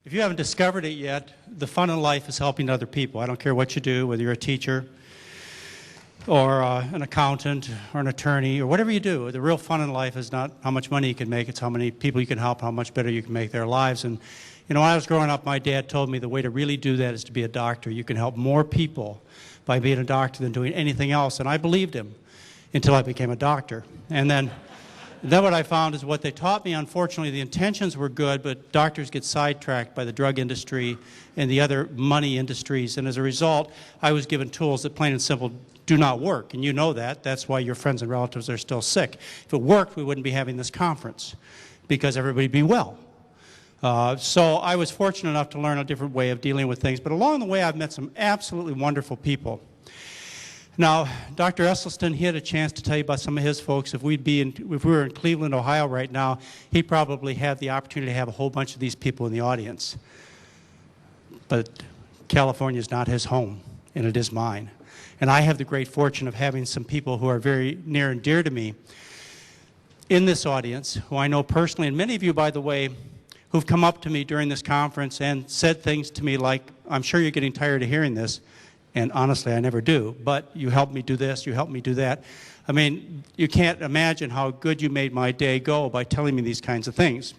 If you haven't discovered it yet, the fun in life is helping other people. I don't care what you do, whether you're a teacher or an accountant or an attorney or whatever you do. The real fun in life is not how much money you can make, it's how many people you can help, how much better you can make their lives. And you know, when I was growing up, my dad told me the way to really do that is to be a doctor. You can help more people by being a doctor than doing anything else. And I believed him until I became a doctor. And then what I found is what they taught me, unfortunately, the intentions were good, but doctors get sidetracked by the drug industry and the other money industries. And as a result, I was given tools that plain and simple do not work. And you know that. That's why your friends and relatives are still sick. If it worked, we wouldn't be having this conference because everybody would be well. So I was fortunate enough to learn a different way of dealing with things. But along the way, I've met some absolutely wonderful people. Now, Dr. Esselstyn, he had a chance to tell you about some of his folks. If we were in Cleveland, Ohio right now, he'd probably have the opportunity to have a whole bunch of these people in the audience. But California is not his home, and it is mine. And I have the great fortune of having some people who are very near and dear to me in this audience, who I know personally, and many of you, by the way, who've come up to me during this conference and said things to me like, I'm sure you're getting tired of hearing this. And honestly, I never do, but you helped me do this, you helped me do that. I mean, you can't imagine how good you made my day go by telling me these kinds of things.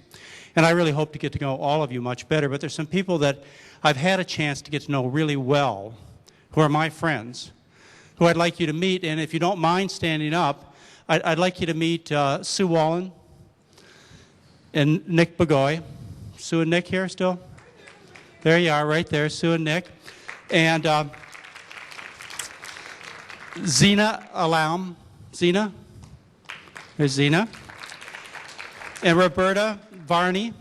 And I really hope to get to know all of you much better, but there's some people that I've had a chance to get to know really well, who are my friends, who I'd like you to meet. And if you don't mind standing up, I'd like you to meet Sue Wallen and Nick Bagoy. Sue and Nick here still? There you are, right there, Sue and Nick. And Zena Alam. Zena? There's Zena. And Roberta Varney.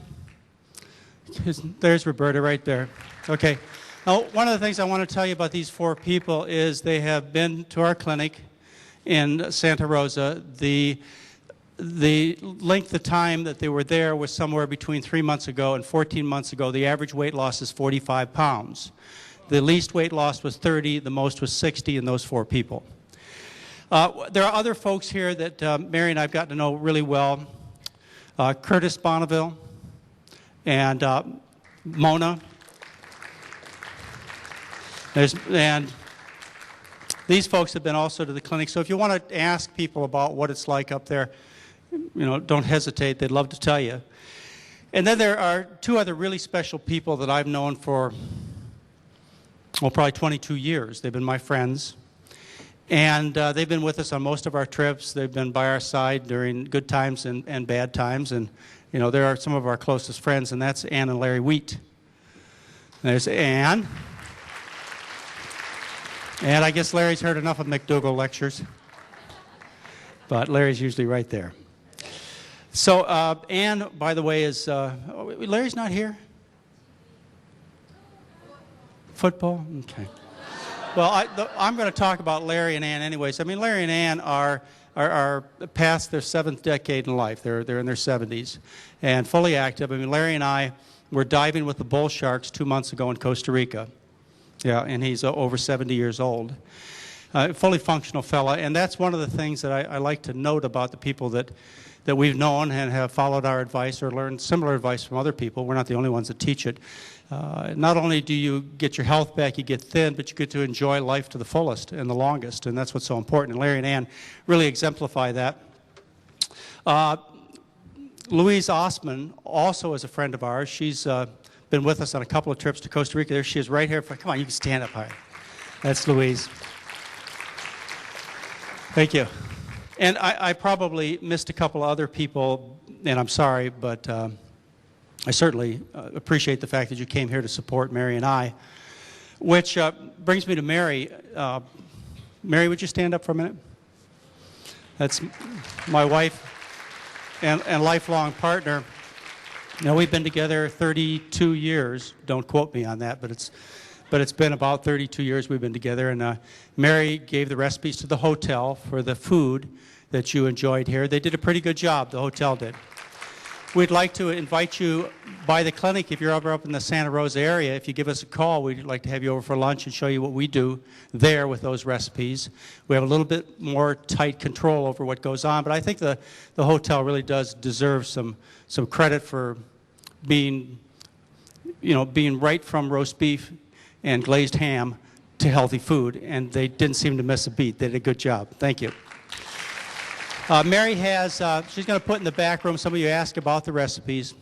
There's Roberta right there. Okay. Now, one of the things I want to tell you about these four people is they have been to our clinic in Santa Rosa. The length of time that they were there was somewhere between 3 months ago and 14 months ago. The average weight loss is 45 pounds. The least weight loss was 30, the most was 60 in those four people. There are other folks here that Mary and I have gotten to know really well. Curtis Bonneville and Mona. And these folks have been also to the clinic. So if you want to ask people about what it's like up there, you know, don't hesitate. They'd love to tell you. And then there are two other really special people that I've known for well, probably 22 years. They've been my friends. And they've been with us on most of our trips. They've been by our side during good times and bad times. And, you know, they're some of our closest friends, and that's Ann and Larry Wheat. There's Ann. And I guess Larry's heard enough of McDougall lectures. But Larry's usually right there. So Ann, by the way, is... Larry's not here? Football? Okay. Well, I'm going to talk about Larry and Ann anyways. I mean, Larry and Ann are past their 7th decade in life. They're in their 70s and fully active. I mean, Larry and I were diving with the bull sharks 2 months ago in Costa Rica. Yeah, and he's over 70 years old. Fully functional fella. And that's one of the things that I like to note about the people that we've known and have followed our advice or learned similar advice from other people. We're not the only ones that teach it. Not only do you get your health back, you get thin, but you get to enjoy life to the fullest and the longest, and that's what's so important. And Larry and Ann really exemplify that. Louise Osman also is a friend of ours. She's been with us on a couple of trips to Costa Rica. There she is right here. Come on, you can stand up high. That's Louise. Thank you. And I probably missed a couple of other people, and I'm sorry, but I certainly appreciate the fact that you came here to support Mary and I, which brings me to Mary. Mary, would you stand up for a minute? That's my wife and lifelong partner. Now, we've been together 32 years. Don't quote me on that, but it's been about 32 years we've been together. And Mary gave the recipes to the hotel for the food that you enjoyed here. They did a pretty good job, the hotel did. We'd like to invite you by the clinic if you're ever up in the Santa Rosa area. If you give us a call, we'd like to have you over for lunch and show you what we do there with those recipes. We have a little bit more tight control over what goes on, but I think the hotel really does deserve some credit for being being right from roast beef and glazed ham to healthy food, and they didn't seem to miss a beat. They did a good job. Thank you. Mary has, she's going to put in the back room, some of you asked about the recipes.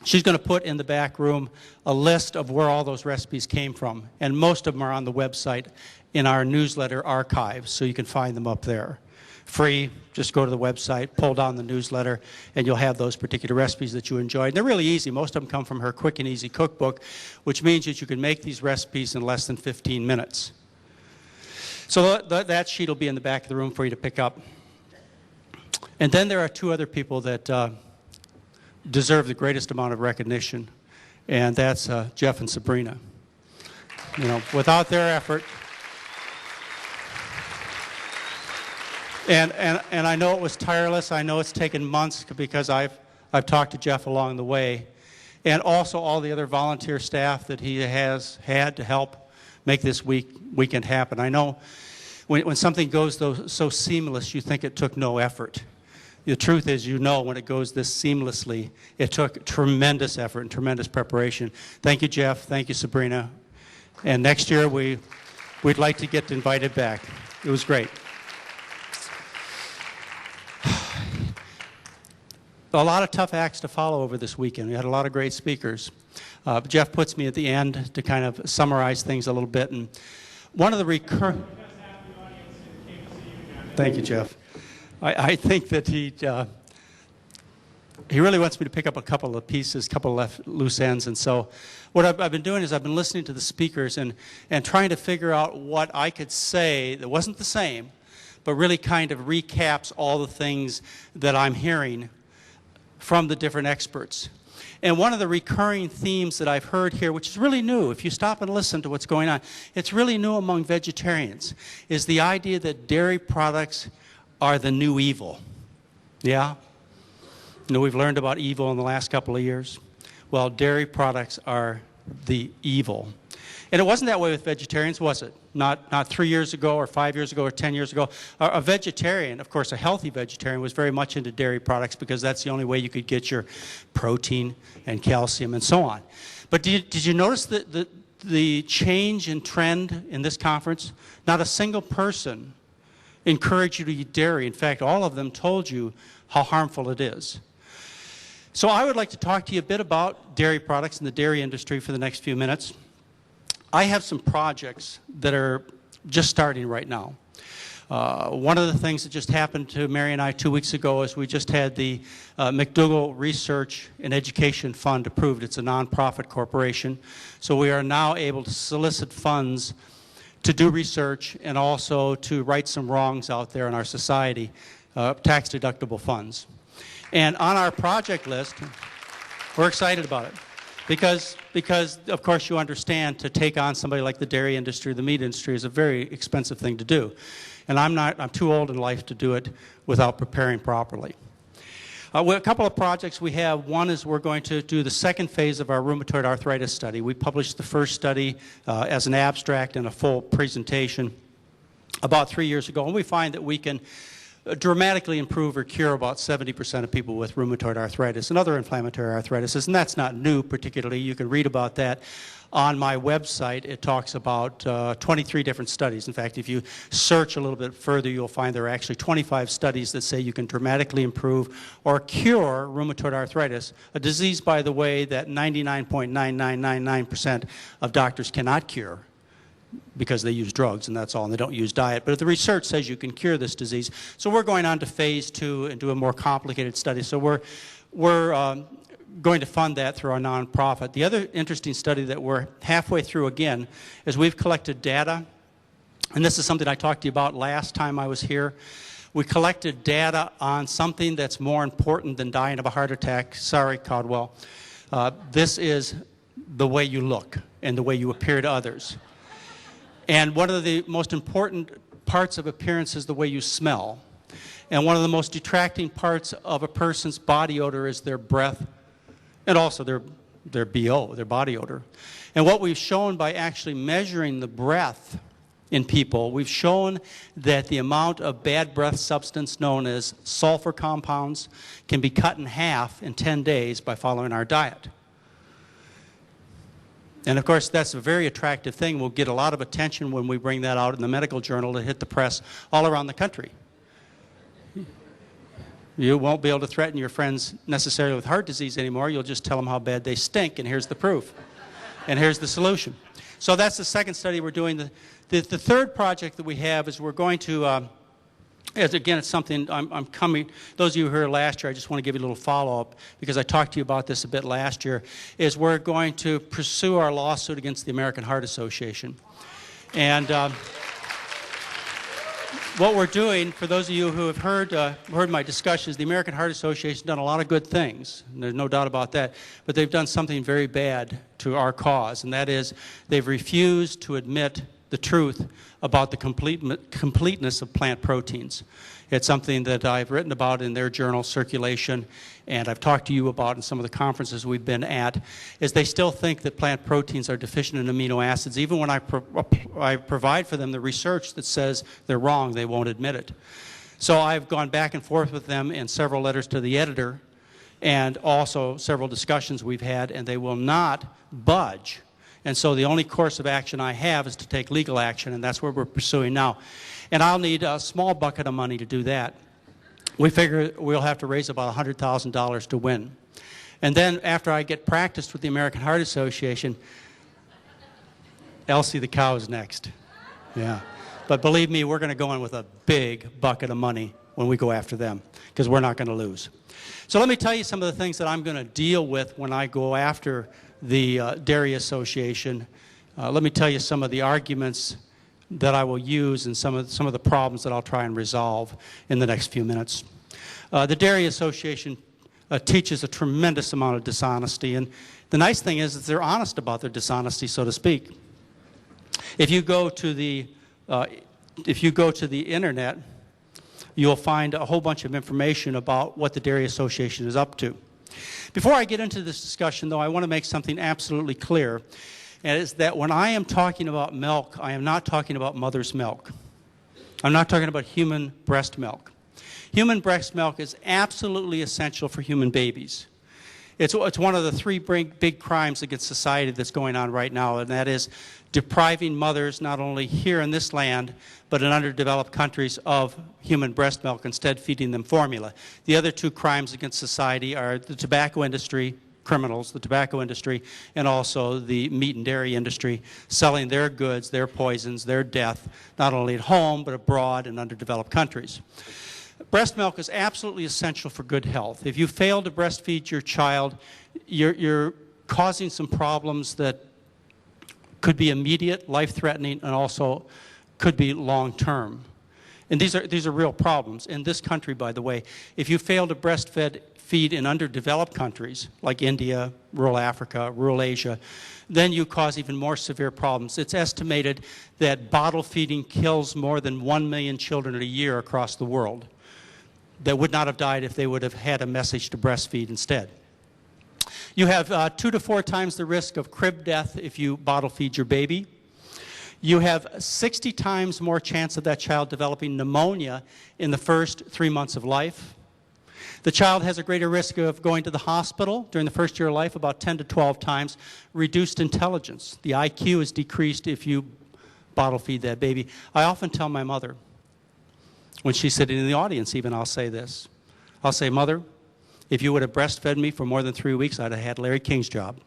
She's going to put in the back room a list of where all those recipes came from, and most of them are on the website in our newsletter archives, so you can find them up there. Free, just go to the website, pull down the newsletter, and you'll have those particular recipes that you enjoyed. And they're really easy. Most of them come from her Quick and Easy cookbook, which means that you can make these recipes in less than 15 minutes. So that sheet will be in the back of the room for you to pick up. And then there are two other people that deserve the greatest amount of recognition, and that's Jeff and Sabrina. Without their effort, and I know it was tireless. I know it's taken months because I've talked to Jeff along the way, and also all the other volunteer staff that he has had to help make this weekend happen. I know when something goes so seamless, you think it took no effort. The truth is, when it goes this seamlessly, it took tremendous effort and tremendous preparation. Thank you, Jeff. Thank you, Sabrina. And next year, we'd like to get invited back. It was great. A lot of tough acts to follow over this weekend. We had a lot of great speakers. Jeff puts me at the end to kind of summarize things a little bit. And one of the recurring... Thank you, Jeff. I think that he really wants me to pick up a couple of pieces, a couple of loose ends. And so what I've been doing is I've been listening to the speakers and trying to figure out what I could say that wasn't the same, but really kind of recaps all the things that I'm hearing from the different experts. And one of the recurring themes that I've heard here, which is really new, if you stop and listen to what's going on, it's really new among vegetarians, is the idea that dairy products are the new evil. Yeah? We've learned about evil in the last couple of years. Well, dairy products are the evil. And it wasn't that way with vegetarians, was it? Not 3 years ago or 5 years ago or 10 years ago. A vegetarian, of course, a healthy vegetarian, was very much into dairy products because that's the only way you could get your protein and calcium and so on. But did you notice the change in trend in this conference? Not a single person encouraged you to eat dairy. In fact, all of them told you how harmful it is. So I would like to talk to you a bit about dairy products and the dairy industry for the next few minutes. I have some projects that are just starting right now. One of the things that just happened to Mary and I 2 weeks ago is we just had the McDougall Research and Education Fund approved. It's a nonprofit corporation. So we are now able to solicit funds to do research and also to right some wrongs out there in our society, tax-deductible funds. And on our project list, we're excited about it because of course you understand to take on somebody like the dairy industry, the meat industry is a very expensive thing to do. And I'm too old in life to do it without preparing properly. A couple of projects we have. One is we're going to do the second phase of our rheumatoid arthritis study. We published the first study as an abstract and a full presentation about 3 years ago, and we find that we can dramatically improve or cure about 70% of people with rheumatoid arthritis and other inflammatory arthritis, and that's not new particularly. You can read about that on my website. It talks about 23 different studies. In fact, if you search a little bit further, you'll find there are actually 25 studies that say you can dramatically improve or cure rheumatoid arthritis, a disease, by the way, that 99.9999% of doctors cannot cure because they use drugs and that's all, and they don't use diet. But the research says you can cure this disease. So we're going on to phase 2 and do a more complicated study. So we're going to fund that through our nonprofit. The other interesting study that we're halfway through again is we've collected data, and this is something I talked to you about last time I was here. We collected data on something that's more important than dying of a heart attack. Sorry, Caldwell. This is the way you look and the way you appear to others. And one of the most important parts of appearance is the way you smell. And one of the most detracting parts of a person's body odor is their breath and also their BO, their body odor. And what we've shown by actually measuring the breath in people, we've shown that the amount of bad breath substance known as sulfur compounds can be cut in half in 10 days by following our diet. And of course, that's a very attractive thing. We'll get a lot of attention when we bring that out in the medical journal to hit the press all around the country. You won't be able to threaten your friends necessarily with heart disease anymore. You'll just tell them how bad they stink, and here's the proof. And here's the solution. So that's the second study we're doing. The third project that we have is we're going to, again, it's something I'm coming, those of you who were here last year, I just want to give you a little follow-up because I talked to you about this a bit last year, is we're going to pursue our lawsuit against the American Heart Association. And what we're doing, for those of you who have heard my discussions, the American Heart Association has done a lot of good things, and there's no doubt about that, but they've done something very bad to our cause, and that is they've refused to admit the truth about the completeness of plant proteins. It's something that I've written about in their journal, Circulation, and I've talked to you about in some of the conferences we've been at, is they still think that plant proteins are deficient in amino acids. Even when I provide for them the research that says they're wrong, they won't admit it. So I've gone back and forth with them in several letters to the editor and also several discussions we've had, and they will not budge. And so the only course of action I have is to take legal action, and that's what we're pursuing now. And I'll need a small bucket of money to do that. We figure we'll have to raise about $100,000 to win. And then after I get practiced with the American Heart Association, Elsie the cow is next. Yeah. But believe me, we're going to go in with a big bucket of money when we go after them, because we're not going to lose. So let me tell you some of the things that I'm going to deal with when I go after the Dairy Association. Let me tell you some of the arguments that I will use and some of the problems that I'll try and resolve in the next few minutes. The Dairy Association teaches a tremendous amount of dishonesty, and the nice thing is that they're honest about their dishonesty, so to speak. If you go to the internet, you'll find a whole bunch of information about what the Dairy Association is up to. Before I get into this discussion, though, I want to make something absolutely clear, and it's that when I am talking about milk, I am not talking about mother's milk. I'm not talking about human breast milk. Human breast milk is absolutely essential for human babies. It's one of the three big crimes against society that's going on right now, and that is depriving mothers, not only here in this land, but in underdeveloped countries, of human breast milk, instead feeding them formula. The other two crimes against society are the tobacco industry, criminals, the tobacco industry, and also the meat and dairy industry, selling their goods, their poisons, their death, not only at home, but abroad in underdeveloped countries. Breast milk is absolutely essential for good health. If you fail to breastfeed your child, you're causing some problems that could be immediate, life-threatening, and also could be long-term. And these are real problems. In this country, by the way, if you fail to breastfeed in underdeveloped countries like India, rural Africa, rural Asia, then you cause even more severe problems. It's estimated that bottle feeding kills more than 1 million children a year across the world that would not have died if they would have had a message to breastfeed instead. You have 2 to 4 times the risk of crib death if you bottle feed your baby. You have 60 times more chance of that child developing pneumonia in the first 3 months of life. The child has a greater risk of going to the hospital during the first year of life, about 10 to 12 times. Reduced intelligence. The IQ is decreased if you bottle feed that baby. I often tell my mother, when she's sitting in the audience even, I'll say this. I'll say, Mother, if you would have breastfed me for more than 3 weeks, I'd have had Larry King's job.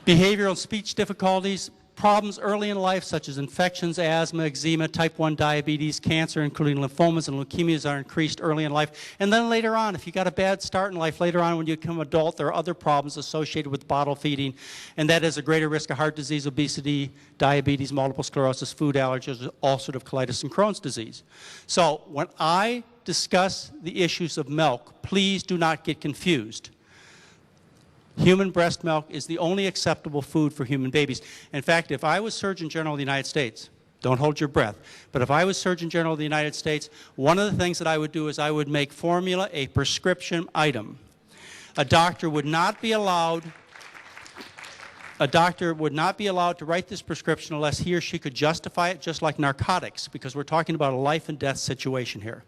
Behavioral and speech difficulties, problems early in life such as infections, asthma, eczema, type 1 diabetes, cancer, including lymphomas and leukemias, are increased early in life. And then later on, if you got a bad start in life, later on when you become an adult, there are other problems associated with bottle feeding, and that is a greater risk of heart disease, obesity, diabetes, multiple sclerosis, food allergies, ulcerative colitis, and Crohn's disease. So when I discuss the issues of milk, please do not get confused. Human breast milk is the only acceptable food for human babies. In fact, if I was Surgeon General of the United States, don't hold your breath, but if I was Surgeon General of the United States, one of the things that I would do is I would make formula a prescription item. A doctor would not be allowed to write this prescription unless he or she could justify it, just like narcotics, because we're talking about a life and death situation here.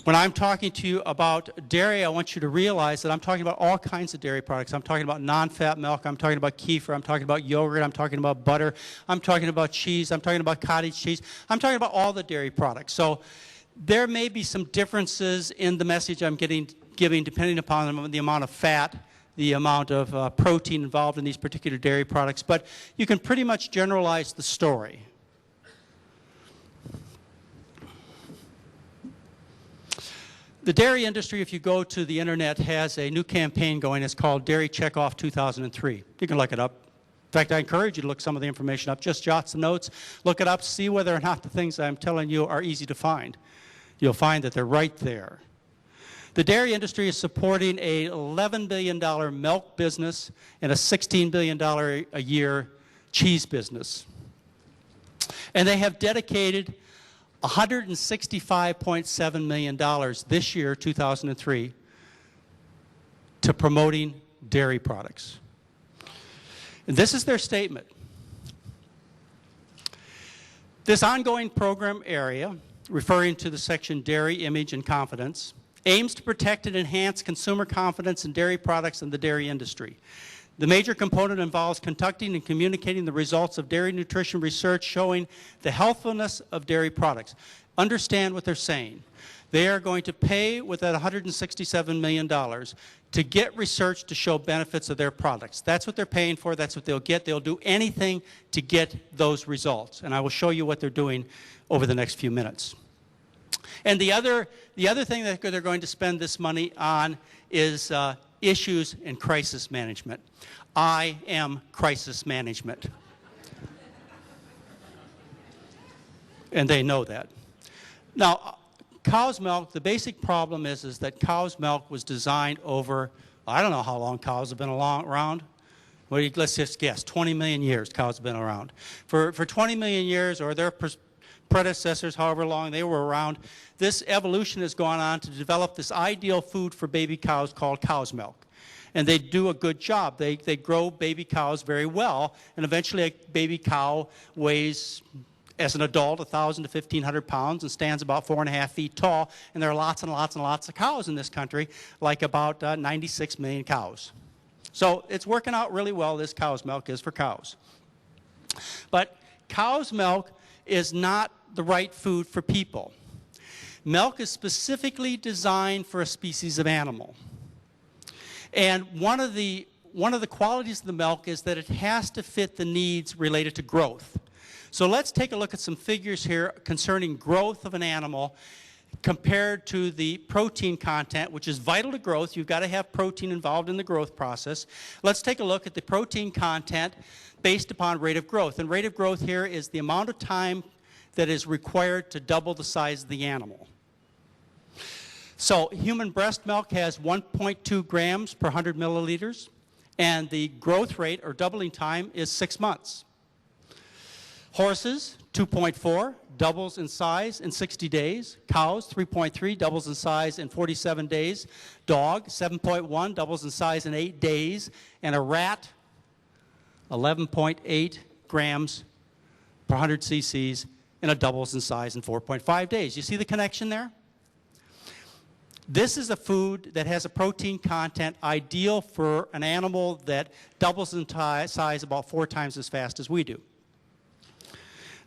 When I'm talking to you about dairy, I want you to realize that I'm talking about all kinds of dairy products. I'm talking about non-fat milk, I'm talking about kefir, I'm talking about yogurt, I'm talking about butter, I'm talking about cheese, I'm talking about cottage cheese, I'm talking about all the dairy products. So there may be some differences in the message I'm giving depending upon the amount of fat, the amount of protein involved in these particular dairy products, but you can pretty much generalize the story. The dairy industry, if you go to the internet, has a new campaign going. It's called Dairy Checkoff 2003. You can look it up. In fact, I encourage you to look some of the information up. Just jot some notes, look it up, see whether or not the things I'm telling you are easy to find. You'll find that they're right there. The dairy industry is supporting a $11 billion milk business and a $16 billion a year cheese business. And they have dedicated $165.7 million this year, 2003, to promoting dairy products. And this is their statement. This ongoing program area, referring to the section Dairy, Image, and Confidence, aims to protect and enhance consumer confidence in dairy products and the dairy industry. The major component involves conducting and communicating the results of dairy nutrition research showing the healthfulness of dairy products. Understand what they're saying. They are going to pay with that $167 million to get research to show benefits of their products. That's what they're paying for. That's what they'll get. They'll do anything to get those results. And I will show you what they're doing over the next few minutes. And the other thing that they're going to spend this money on is issues in crisis management. I am crisis management. And they know that. Now, cow's milk, the basic problem is that cow's milk was designed over, I don't know how long cows have been around. Well, let's just guess, 20 million years cows have been around. For 20 million years, or their predecessors, however long they were around, this evolution has gone on to develop this ideal food for baby cows called cow's milk. And they do a good job. They grow baby cows very well, and eventually a baby cow weighs, as an adult, 1,000 to 1,500 pounds and stands about 4.5 feet tall, and there are lots and lots and lots of cows in this country, like about 96 million cows. So it's working out really well, this cow's milk is for cows. But cow's milk is not the right food for people. Milk is specifically designed for a species of animal. And one of the qualities of the milk is that it has to fit the needs related to growth. So let's take a look at some figures here concerning growth of an animal compared to the protein content, which is vital to growth. You've got to have protein involved in the growth process. Let's take a look at the protein content based upon rate of growth. And rate of growth here is the amount of time that is required to double the size of the animal. So human breast milk has 1.2 grams per 100 milliliters, and the growth rate or doubling time is 6 months. Horses, 2.4, doubles in size in 60 days. Cows, 3.3, doubles in size in 47 days. Dog, 7.1, doubles in size in 8 days. And a rat, 11.8 grams per 100 cc's, and it doubles in size in 4.5 days. You see the connection there? This is a food that has a protein content ideal for an animal that doubles in size about 4 times as fast as we do.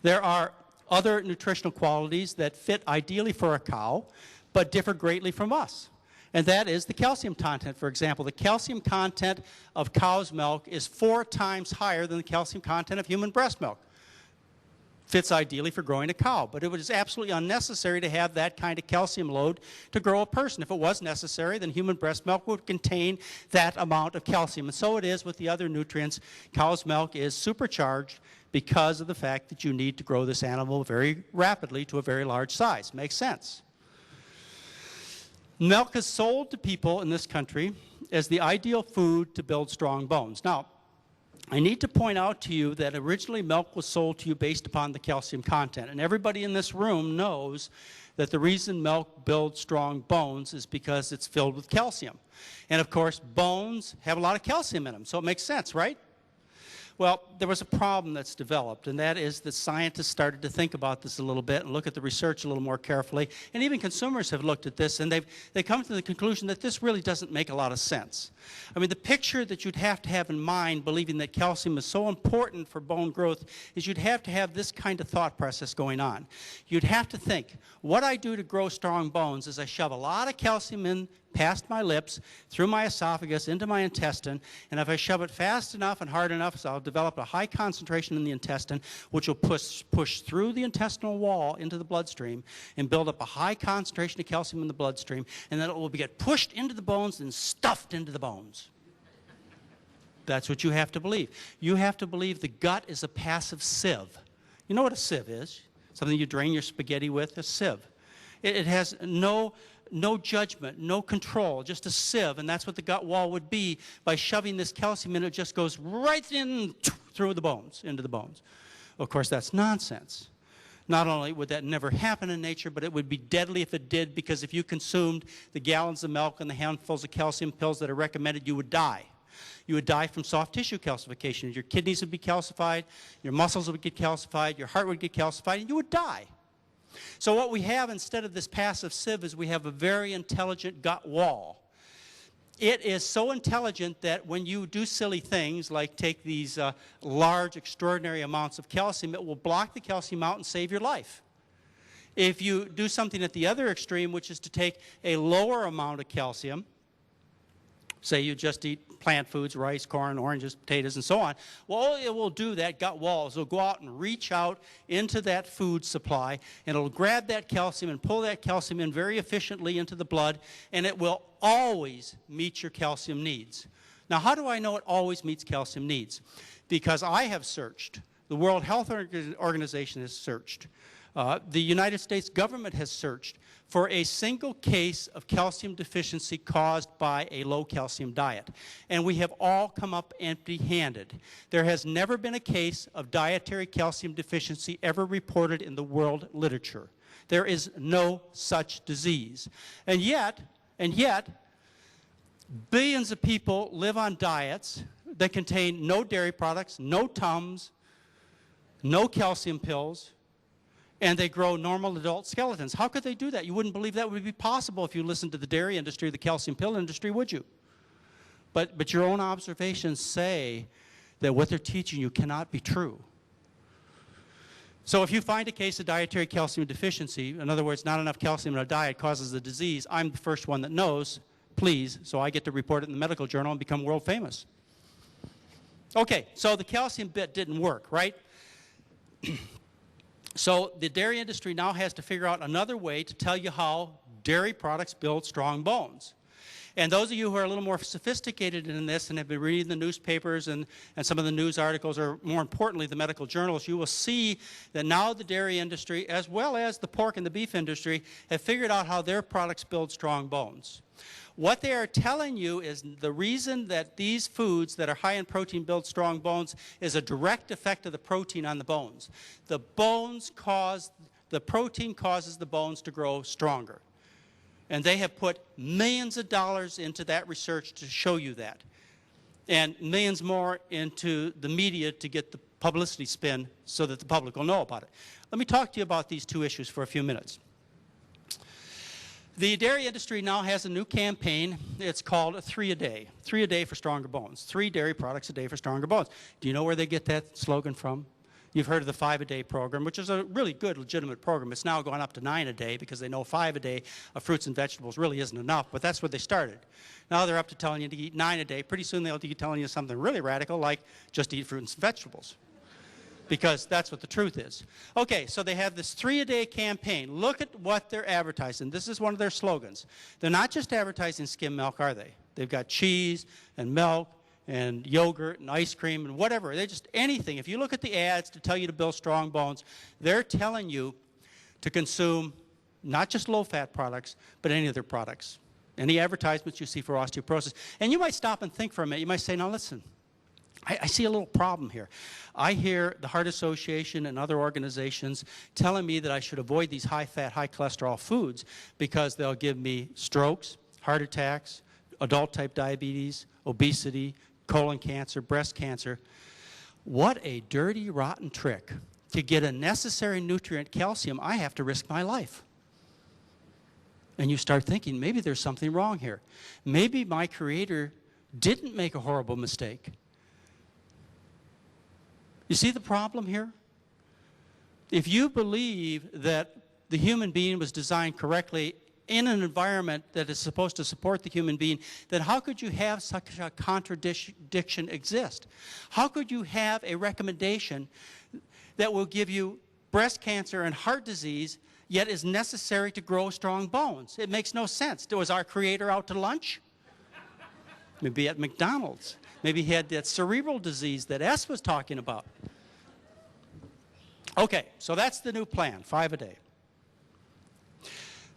There are other nutritional qualities that fit ideally for a cow, but differ greatly from us. And that is the calcium content, for example. The calcium content of cow's milk is 4 times higher than the calcium content of human breast milk. Fits ideally for growing a cow, but it was absolutely unnecessary to have that kind of calcium load to grow a person. If it was necessary, then human breast milk would contain that amount of calcium. And so it is with the other nutrients. Cow's milk is supercharged because of the fact that you need to grow this animal very rapidly to a very large size. Makes sense. Milk is sold to people in this country as the ideal food to build strong bones. Now, I need to point out to you that originally milk was sold to you based upon the calcium content. And everybody in this room knows that the reason milk builds strong bones is because it's filled with calcium. And of course, bones have a lot of calcium in them, so it makes sense, right? Well, there was a problem that's developed, and that is that scientists started to think about this a little bit and look at the research a little more carefully, and even consumers have looked at this, and they've come to the conclusion that this really doesn't make a lot of sense. I mean, the picture that you'd have to have in mind, believing that calcium is so important for bone growth, is you'd have to have this kind of thought process going on. You'd have to think, what I do to grow strong bones is I shove a lot of calcium in past my lips, through my esophagus, into my intestine, and if I shove it fast enough and hard enough, so I'll develop a high concentration in the intestine, which will push through the intestinal wall into the bloodstream and build up a high concentration of calcium in the bloodstream, and then it will get pushed into the bones and stuffed into the bones. That's what you have to believe. You have to believe the gut is a passive sieve. You know what a sieve is? Something you drain your spaghetti with, a sieve. It has no judgment, no control, just a sieve, and that's what the gut wall would be. By shoving this calcium in, it just goes right in through the bones, into the bones. Of course, that's nonsense. Not only would that never happen in nature, but it would be deadly if it did, because if you consumed the gallons of milk and the handfuls of calcium pills that are recommended, you would die. You would die from soft tissue calcification. Your kidneys would be calcified, your muscles would get calcified, your heart would get calcified, and you would die. So what we have instead of this passive sieve is we have a very intelligent gut wall. It is so intelligent that when you do silly things like take these large, extraordinary amounts of calcium, it will block the calcium out and save your life. If you do something at the other extreme, which is to take a lower amount of calcium, say you just eat plant foods, rice, corn, oranges, potatoes, and so on, well, it will do, that gut wall, is it'll go out and reach out into that food supply, and it'll grab that calcium and pull that calcium in very efficiently into the blood, and it will always meet your calcium needs. Now, how do I know it always meets calcium needs? Because I have searched. The World Health Organization has searched. The United States government has searched for a single case of calcium deficiency caused by a low calcium diet. And we have all come up empty-handed. There has never been a case of dietary calcium deficiency ever reported in the world literature. There is no such disease. And yet, billions of people live on diets that contain no dairy products, no Tums, no calcium pills, and they grow normal adult skeletons. How could they do that? You wouldn't believe that would be possible if you listened to the dairy industry, the calcium pill industry, would you? But your own observations say that what they're teaching you cannot be true. So if you find a case of dietary calcium deficiency, in other words, not enough calcium in a diet causes the disease, I'm the first one that knows, please, so I get to report it in the medical journal and become world famous. Okay, so the calcium bit didn't work, right? So the dairy industry now has to figure out another way to tell you how dairy products build strong bones. And those of you who are a little more sophisticated in this and have been reading the newspapers and some of the news articles, or more importantly the medical journals, you will see that now the dairy industry, as well as the pork and the beef industry, have figured out how their products build strong bones. What they are telling you is the reason that these foods that are high in protein build strong bones is a direct effect of the protein on the bones. The protein causes the bones to grow stronger. And they have put millions of dollars into that research to show you that. And millions more into the media to get the publicity spin so that the public will know about it. Let me talk to you about these two issues for a few minutes. The dairy industry now has a new campaign. It's called 3 a day. 3 a day for stronger bones. 3 dairy products a day for stronger bones. Do you know where they get that slogan from? You've heard of the 5 a day program, which is a really good, legitimate program. It's now gone up to 9 a day because they know 5 a day of fruits and vegetables really isn't enough, but that's where they started. Now they're up to telling you to eat 9 a day. Pretty soon they'll be telling you something really radical like just eat fruits and vegetables, because that's what the truth is. Okay, so they have this 3 a day campaign. Look at what they're advertising. This is one of their slogans. They're not just advertising skim milk, are they? They've got cheese and milk and yogurt and ice cream and whatever. They're just anything. If you look at the ads to tell you to build strong bones, they're telling you to consume not just low-fat products, but any of their products. Any advertisements you see for osteoporosis. And you might stop and think for a minute. You might say, now listen, I see a little problem here. I hear the Heart Association and other organizations telling me that I should avoid these high-fat, high-cholesterol foods because they'll give me strokes, heart attacks, adult-type diabetes, obesity, colon cancer, breast cancer. What a dirty, rotten trick. To get a necessary nutrient, calcium, I have to risk my life. And you start thinking, maybe there's something wrong here. Maybe my Creator didn't make a horrible mistake. You see the problem here? If you believe that the human being was designed correctly in an environment that is supposed to support the human being, then how could you have such a contradiction exist? How could you have a recommendation that will give you breast cancer and heart disease, yet is necessary to grow strong bones? It makes no sense. Was our Creator out to lunch? Maybe at McDonald's. Maybe he had that cerebral disease that S was talking about. Okay, so that's the new plan, 5 a day.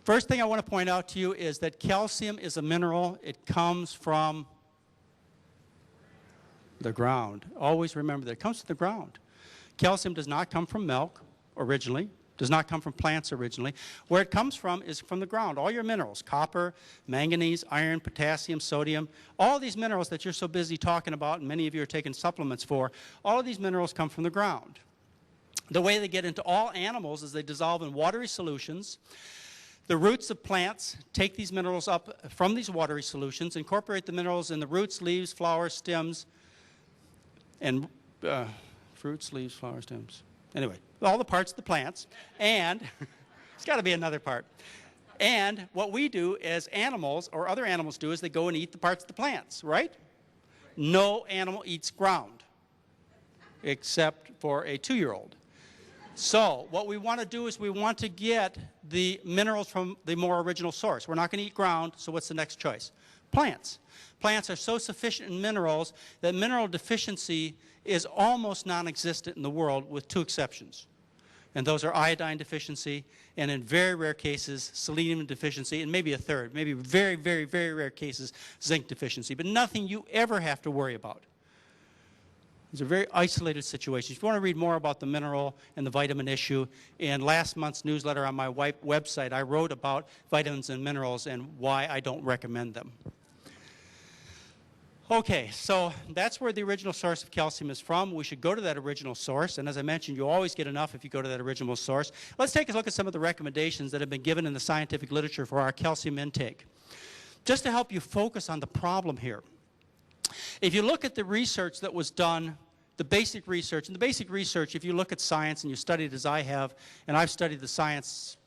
First thing I want to point out to you is that calcium is a mineral. It comes from the ground. Always remember that. It comes from the ground. Calcium does not come from milk originally, does not come from plants originally. Where it comes from is from the ground. All your minerals, copper, manganese, iron, potassium, sodium, all these minerals that you're so busy talking about and many of you are taking supplements for, all of these minerals come from the ground. The way they get into all animals is they dissolve in watery solutions. The roots of plants take these minerals up from these watery solutions, incorporate the minerals in the roots, leaves, flowers, stems, and fruits, leaves, flowers, stems. Anyway, all the parts of the plants. And it's got to be another part. And what we do as animals, or other animals do, is they go and eat the parts of the plants, right? No animal eats ground, except for a 2-year-old. So what we want to do is we want to get the minerals from the more original source. We're not going to eat ground, so what's the next choice? Plants. Plants are so sufficient in minerals that mineral deficiency is almost non-existent in the world, with 2 exceptions. And those are iodine deficiency, and in very rare cases, selenium deficiency, and maybe a third, maybe very, very, very rare cases, zinc deficiency, but nothing you ever have to worry about. These are very isolated situations. If you want to read more about the mineral and the vitamin issue, in last month's newsletter on my website, I wrote about vitamins and minerals and why I don't recommend them. Okay, so that's where the original source of calcium is from. We should go to that original source, and as I mentioned, you always get enough if you go to that original source. Let's take a look at some of the recommendations that have been given in the scientific literature for our calcium intake, just to help you focus on the problem here. If you look at the research that was done, the basic research, and the basic research, if you look at science and you study it as I have, and I've studied the science,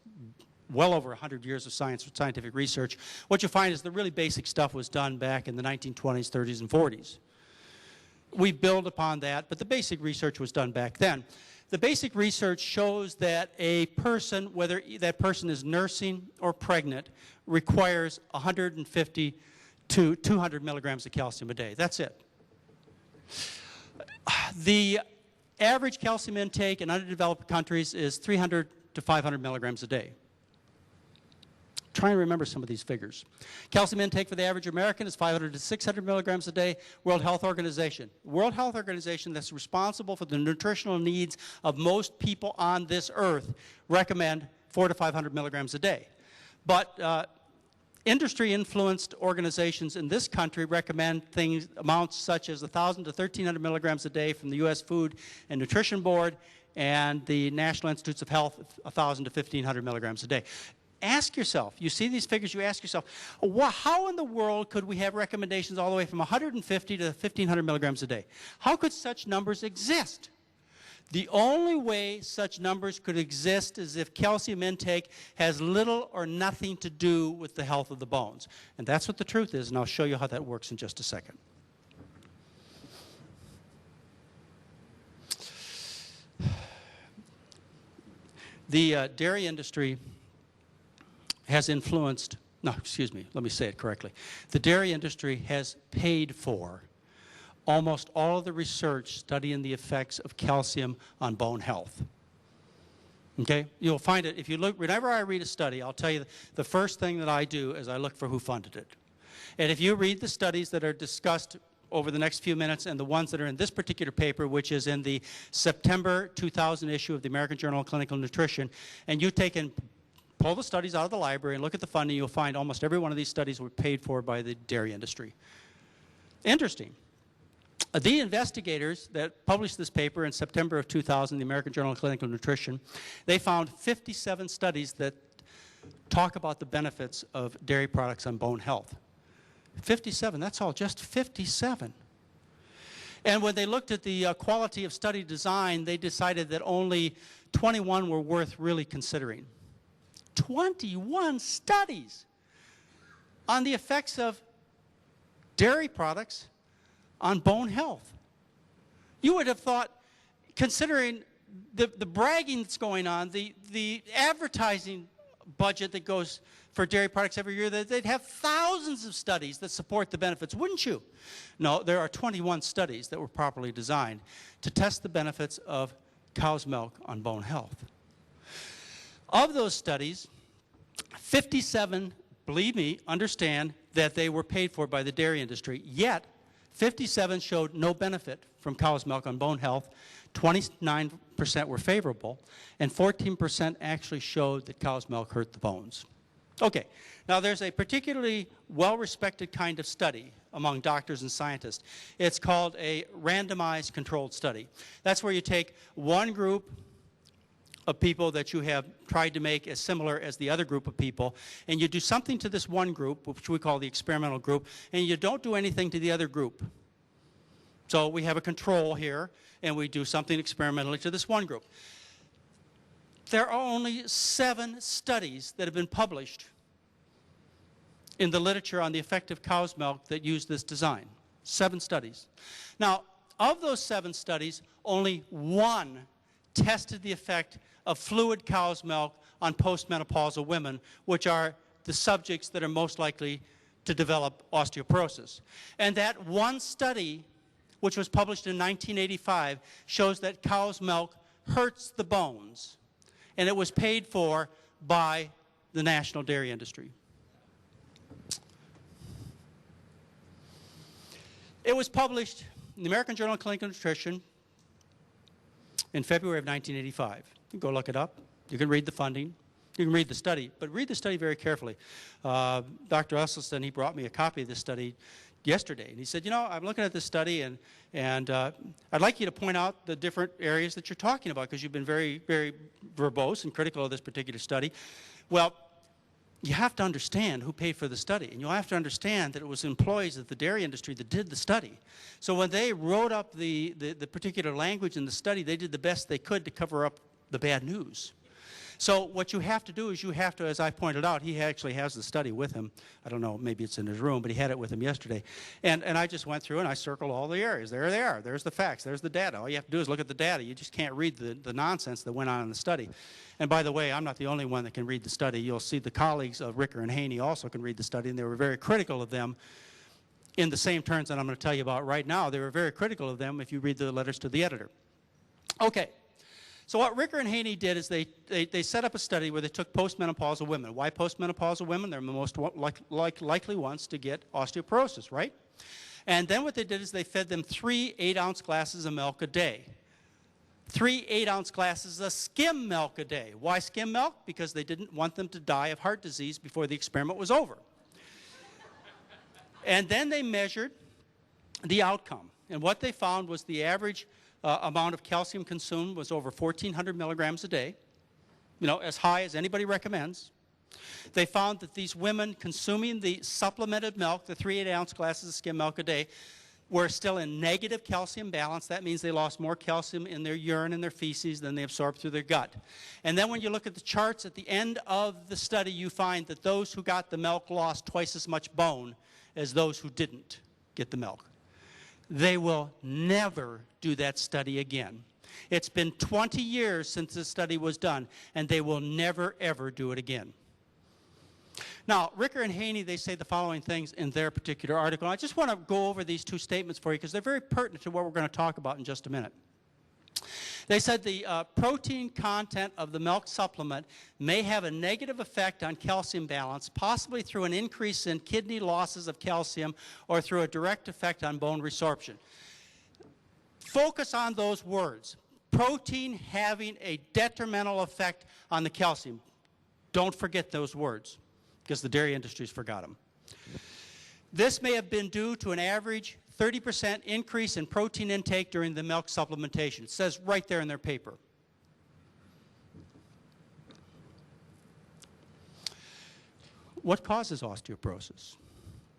well over 100 years of scientific research, what you find is the really basic stuff was done back in the 1920s, 30s, and 40s. We build upon that, but the basic research was done back then. The basic research shows that a person, whether that person is nursing or pregnant, requires 150 to 200 milligrams of calcium a day. That's it. The average calcium intake in underdeveloped countries is 300 to 500 milligrams a day. Try and remember some of these figures. Calcium intake for the average American is 500 to 600 milligrams a day. World Health Organization. World Health Organization, that's responsible for the nutritional needs of most people on this earth, recommend 400 to 500 milligrams a day. But industry-influenced organizations in this country recommend amounts such as 1,000 to 1,300 milligrams a day from the U.S. Food and Nutrition Board, and the National Institutes of Health, 1,000 to 1,500 milligrams a day. Ask yourself, you see these figures, you ask yourself, how in the world could we have recommendations all the way from 150 to 1,500 milligrams a day? How could such numbers exist? The only way such numbers could exist is if calcium intake has little or nothing to do with the health of the bones. And that's what the truth is, and I'll show you how that works in just a second. The dairy industry has influenced, no, excuse me, let me say it correctly. The dairy industry has paid for almost all of the research studying the effects of calcium on bone health. Okay? You'll find it, if you look, whenever I read a study, I'll tell you the first thing that I do is I look for who funded it. And if you read the studies that are discussed over the next few minutes and the ones that are in this particular paper, which is in the September 2000 issue of the American Journal of Clinical Nutrition, and you take and pull the studies out of the library and look at the funding, you'll find almost every one of these studies were paid for by the dairy industry. Interesting. The investigators that published this paper in September of 2000, the American Journal of Clinical Nutrition, they found 57 studies that talk about the benefits of dairy products on bone health. 57, that's all, just 57. And when they looked at the quality of study design, they decided that only 21 were worth really considering. 21 studies on the effects of dairy products on bone health. You would have thought, considering the bragging that's going on, the advertising budget that goes for dairy products every year, that they'd have thousands of studies that support the benefits, wouldn't you? No, there are 21 studies that were properly designed to test the benefits of cow's milk on bone health. Of those studies, 57, believe me, understand that they were paid for by the dairy industry, yet 57 showed no benefit from cow's milk on bone health, 29% were favorable, and 14% actually showed that cow's milk hurt the bones. Okay, now there's a particularly well-respected kind of study among doctors and scientists. It's called a randomized controlled study. That's where you take one group of people that you have tried to make as similar as the other group of people, and you do something to this one group, which we call the experimental group, and you don't do anything to the other group. So we have a control here, and we do something experimentally to this one group. There are only 7 studies that have been published in the literature on the effect of cow's milk that use this design. 7 studies. Now, of those 7 studies, only 1 tested the effect of fluid cow's milk on postmenopausal women, which are the subjects that are most likely to develop osteoporosis. And that one study, which was published in 1985, shows that cow's milk hurts the bones, and it was paid for by the national dairy industry. It was published in the American Journal of Clinical Nutrition in February of 1985. You can go look it up. You can read the funding. You can read the study, but read the study very carefully. Dr. Esselstyn, he brought me a copy of this study yesterday, and he said, you know, I'm looking at this study, and I'd like you to point out the different areas that you're talking about, because you've been very, very verbose and critical of this particular study. Well, you have to understand who paid for the study, and you'll have to understand that it was employees of the dairy industry that did the study. So when they wrote up the particular language in the study, they did the best they could to cover up the bad news. So what you have to do is you have to, as I pointed out, he actually has the study with him. I don't know, maybe it's in his room, but he had it with him yesterday. And I just went through and I circled all the areas. There they are. There's the facts. There's the data. All you have to do is look at the data. You just can't read the nonsense that went on in the study. And by the way, I'm not the only one that can read the study. You'll see the colleagues of Ricker and Haney also can read the study, and they were very critical of them in the same terms that I'm going to tell you about right now. They were very critical of them if you read the letters to the editor. Okay. So what Ricker and Haney did is they set up a study where they took postmenopausal women. Why postmenopausal women? They're the most likely ones to get osteoporosis, right? And then what they did is they fed them 3 8-ounce glasses of milk a day. 3 8-ounce glasses of skim milk a day. Why skim milk? Because they didn't want them to die of heart disease before the experiment was over. And then they measured the outcome. And what they found was the average amount of calcium consumed was over 1,400 milligrams a day, you know, as high as anybody recommends. They found that these women consuming the supplemented milk, the 3 8-ounce glasses of skim milk a day, were still in negative calcium balance. That means they lost more calcium in their urine and their feces than they absorbed through their gut. And then when you look at the charts at the end of the study, you find that those who got the milk lost twice as much bone as those who didn't get the milk. They will never do that study again. It's been 20 years since this study was done, and they will never, ever do it again. Now, Ricker and Haney, they say the following things in their particular article. I just want to go over these 2 statements for you because they're very pertinent to what we're going to talk about in just a minute. They said the protein content of the milk supplement may have a negative effect on calcium balance, possibly through an increase in kidney losses of calcium or through a direct effect on bone resorption. Focus on those words. Protein having a detrimental effect on the calcium. Don't forget those words, because the dairy industry's forgot them. This may have been due to an average 30% increase in protein intake during the milk supplementation. It says right there in their paper. What causes osteoporosis?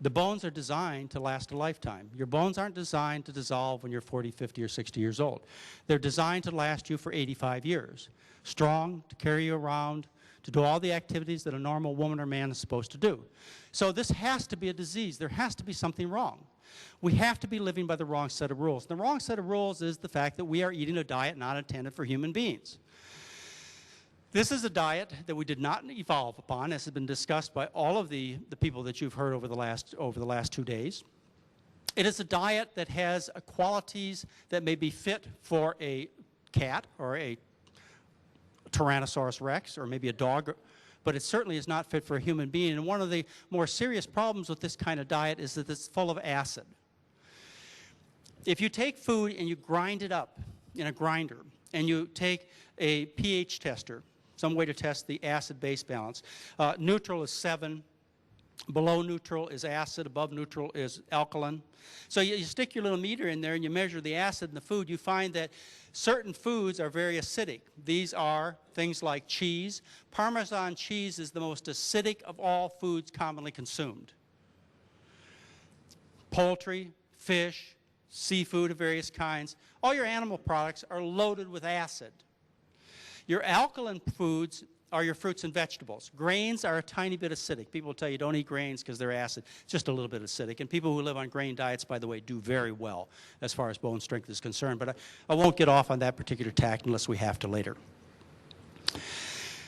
The bones are designed to last a lifetime. Your bones aren't designed to dissolve when you're 40, 50, or 60 years old. They're designed to last you for 85 years. Strong, to carry you around, to do all the activities that a normal woman or man is supposed to do. So this has to be a disease. There has to be something wrong. We have to be living by the wrong set of rules. And the wrong set of rules is the fact that we are eating a diet not intended for human beings. This is a diet that we did not evolve upon, as has been discussed by all of the people that you've heard over the last 2 days. It is a diet that has qualities that may be fit for a cat or a Tyrannosaurus Rex or maybe a dog, but it certainly is not fit for a human being. And one of the more serious problems with this kind of diet is that it's full of acid. If you take food and you grind it up in a grinder, and you take a pH tester, some way to test the acid-base balance. Neutral is 7. Below neutral is acid. Above neutral is alkaline. So you stick your little meter in there and you measure the acid in the food. You find that certain foods are very acidic. These are things like cheese. Parmesan cheese is the most acidic of all foods commonly consumed. Poultry, fish, seafood of various kinds, all your animal products are loaded with acid. Your alkaline foods are your fruits and vegetables. Grains are a tiny bit acidic. People will tell you don't eat grains because they're acid. It's just a little bit acidic. And people who live on grain diets, by the way, do very well as far as bone strength is concerned. But I won't get off on that particular tack unless we have to later.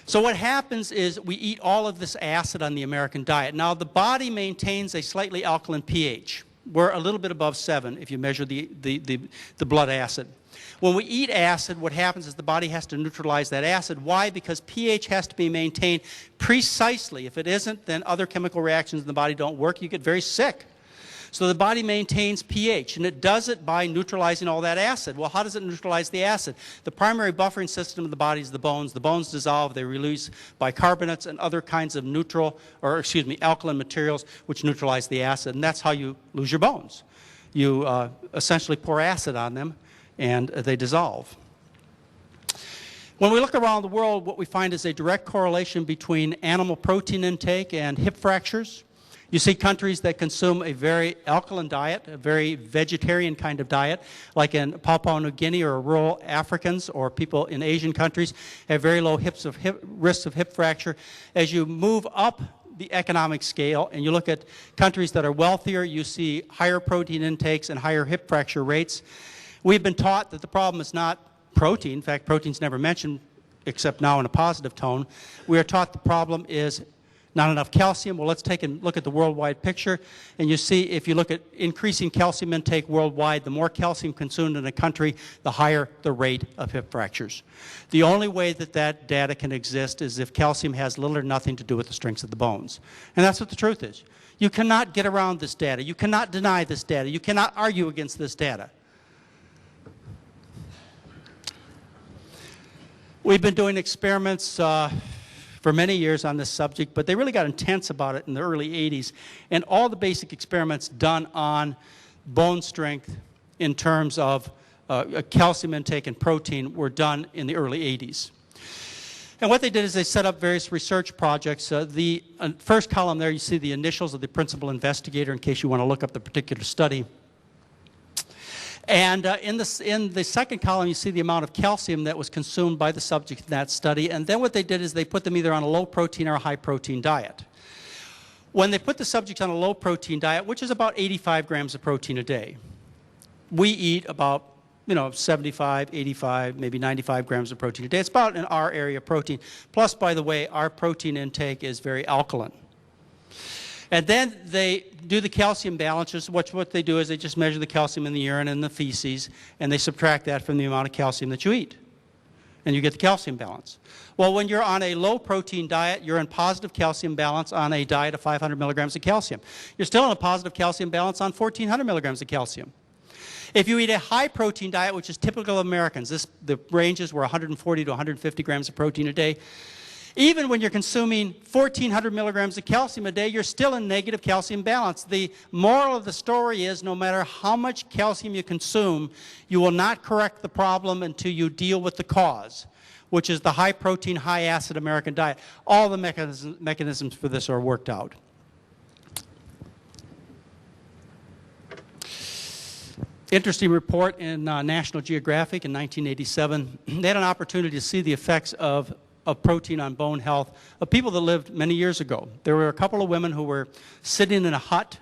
So what happens is we eat all of this acid on the American diet. Now, the body maintains a slightly alkaline pH. We're a little bit above 7 if you measure the blood acid. When we eat acid, what happens is the body has to neutralize that acid. Why? Because pH has to be maintained precisely. If it isn't, then other chemical reactions in the body don't work. You get very sick. So the body maintains pH, and it does it by neutralizing all that acid. Well, how does it neutralize the acid? The primary buffering system of the body is the bones. The bones dissolve. They release bicarbonates and other kinds of alkaline materials which neutralize the acid, and that's how you lose your bones. You essentially pour acid on them, and they dissolve. When we look around the world, what we find is a direct correlation between animal protein intake and hip fractures. You see countries that consume a very alkaline diet, a very vegetarian kind of diet, like in Papua New Guinea or rural Africans or people in Asian countries, have very low risks of hip fracture. As you move up the economic scale and you look at countries that are wealthier, you see higher protein intakes and higher hip fracture rates. We've been taught that the problem is not protein. In fact, protein's never mentioned except now in a positive tone. We are taught the problem is not enough calcium. Well, let's take a look at the worldwide picture, and you see if you look at increasing calcium intake worldwide, the more calcium consumed in a country, the higher the rate of hip fractures. The only way that that data can exist is if calcium has little or nothing to do with the strength of the bones. And that's what the truth is. You cannot get around this data. You cannot deny this data. You cannot argue against this data. We've been doing experiments for many years on this subject, but they really got intense about it in the early 80s. And all the basic experiments done on bone strength in terms of calcium intake and protein were done in the early 80s. And what they did is they set up various research projects. The first column there, you see the initials of the principal investigator in case you want to look up the particular study. And in the second column, you see the amount of calcium that was consumed by the subject in that study. And then what they did is they put them either on a low-protein or a high-protein diet. When they put the subject on a low-protein diet, which is about 85 grams of protein a day, we eat about 75, 85, maybe 95 grams of protein a day. It's about in our area of protein. Plus, by the way, our protein intake is very alkaline. And then they do the calcium balances. What they do is they just measure the calcium in the urine and the feces, and they subtract that from the amount of calcium that you eat. And you get the calcium balance. Well, when you're on a low-protein diet, you're in positive calcium balance on a diet of 500 milligrams of calcium. You're still in a positive calcium balance on 1,400 milligrams of calcium. If you eat a high-protein diet, which is typical of Americans, the ranges were 140 to 150 grams of protein a day. Even when you're consuming 1,400 milligrams of calcium a day, you're still in negative calcium balance. The moral of the story is no matter how much calcium you consume, you will not correct the problem until you deal with the cause, which is the high protein, high acid American diet. All the mechanisms for this are worked out. Interesting report in National Geographic in 1987. They had an opportunity to see the effects of protein on bone health of people that lived many years ago. There were a couple of women who were sitting in a hut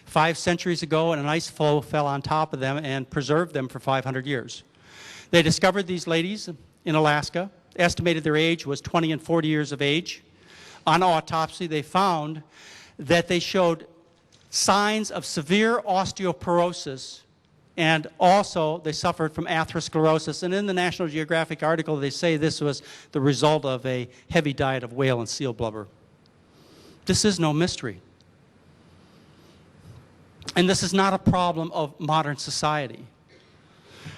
5 centuries ago, and an ice floe fell on top of them and preserved them for 500 years. They discovered these ladies in Alaska, estimated their age was 20 and 40 years of age. On autopsy, they found that they showed signs of severe osteoporosis, and also they suffered from atherosclerosis. And in the National Geographic article, they say this was the result of a heavy diet of whale and seal blubber. This is no mystery. And this is not a problem of modern society.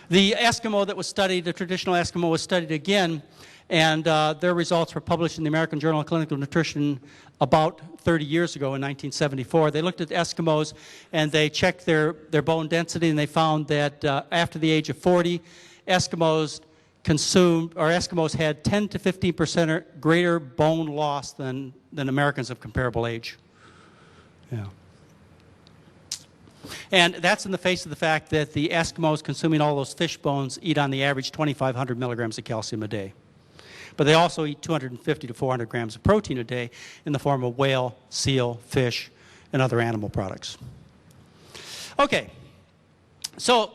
The Eskimo that was studied, the traditional Eskimo, was studied again, and their results were published in the American Journal of Clinical Nutrition about 30 years ago in 1974. They looked at Eskimos and they checked their bone density, and they found that after the age of 40, Eskimos had 10 to 15% greater bone loss than Americans of comparable age. Yeah. And that's in the face of the fact that the Eskimos consuming all those fish bones eat on the average 2,500 milligrams of calcium a day. But they also eat 250 to 400 grams of protein a day in the form of whale, seal, fish, and other animal products. Okay, so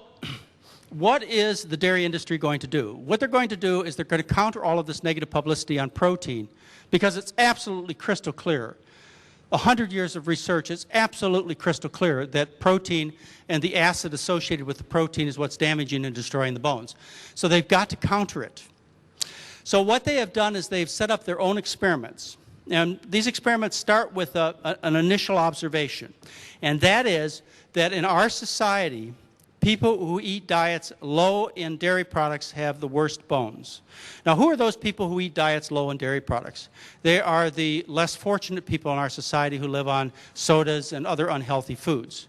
what is the dairy industry going to do? What they're going to do is they're going to counter all of this negative publicity on protein, because it's absolutely crystal clear. 100 years of research, it's absolutely crystal clear that protein and the acid associated with the protein is what's damaging and destroying the bones. So they've got to counter it. So what they have done is they've set up their own experiments. And these experiments start with an initial observation. And that is that in our society, people who eat diets low in dairy products have the worst bones. Now, who are those people who eat diets low in dairy products? They are the less fortunate people in our society who live on sodas and other unhealthy foods.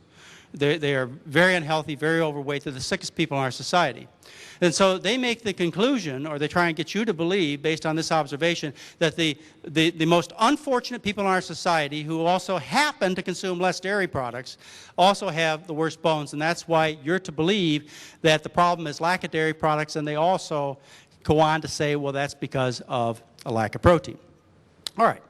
They are very unhealthy, very overweight. They're the sickest people in our society. And so they make the conclusion, or they try and get you to believe, based on this observation, that the most unfortunate people in our society who also happen to consume less dairy products also have the worst bones. And that's why you're to believe that the problem is lack of dairy products, and they also go on to say, well, that's because of a lack of protein. All right.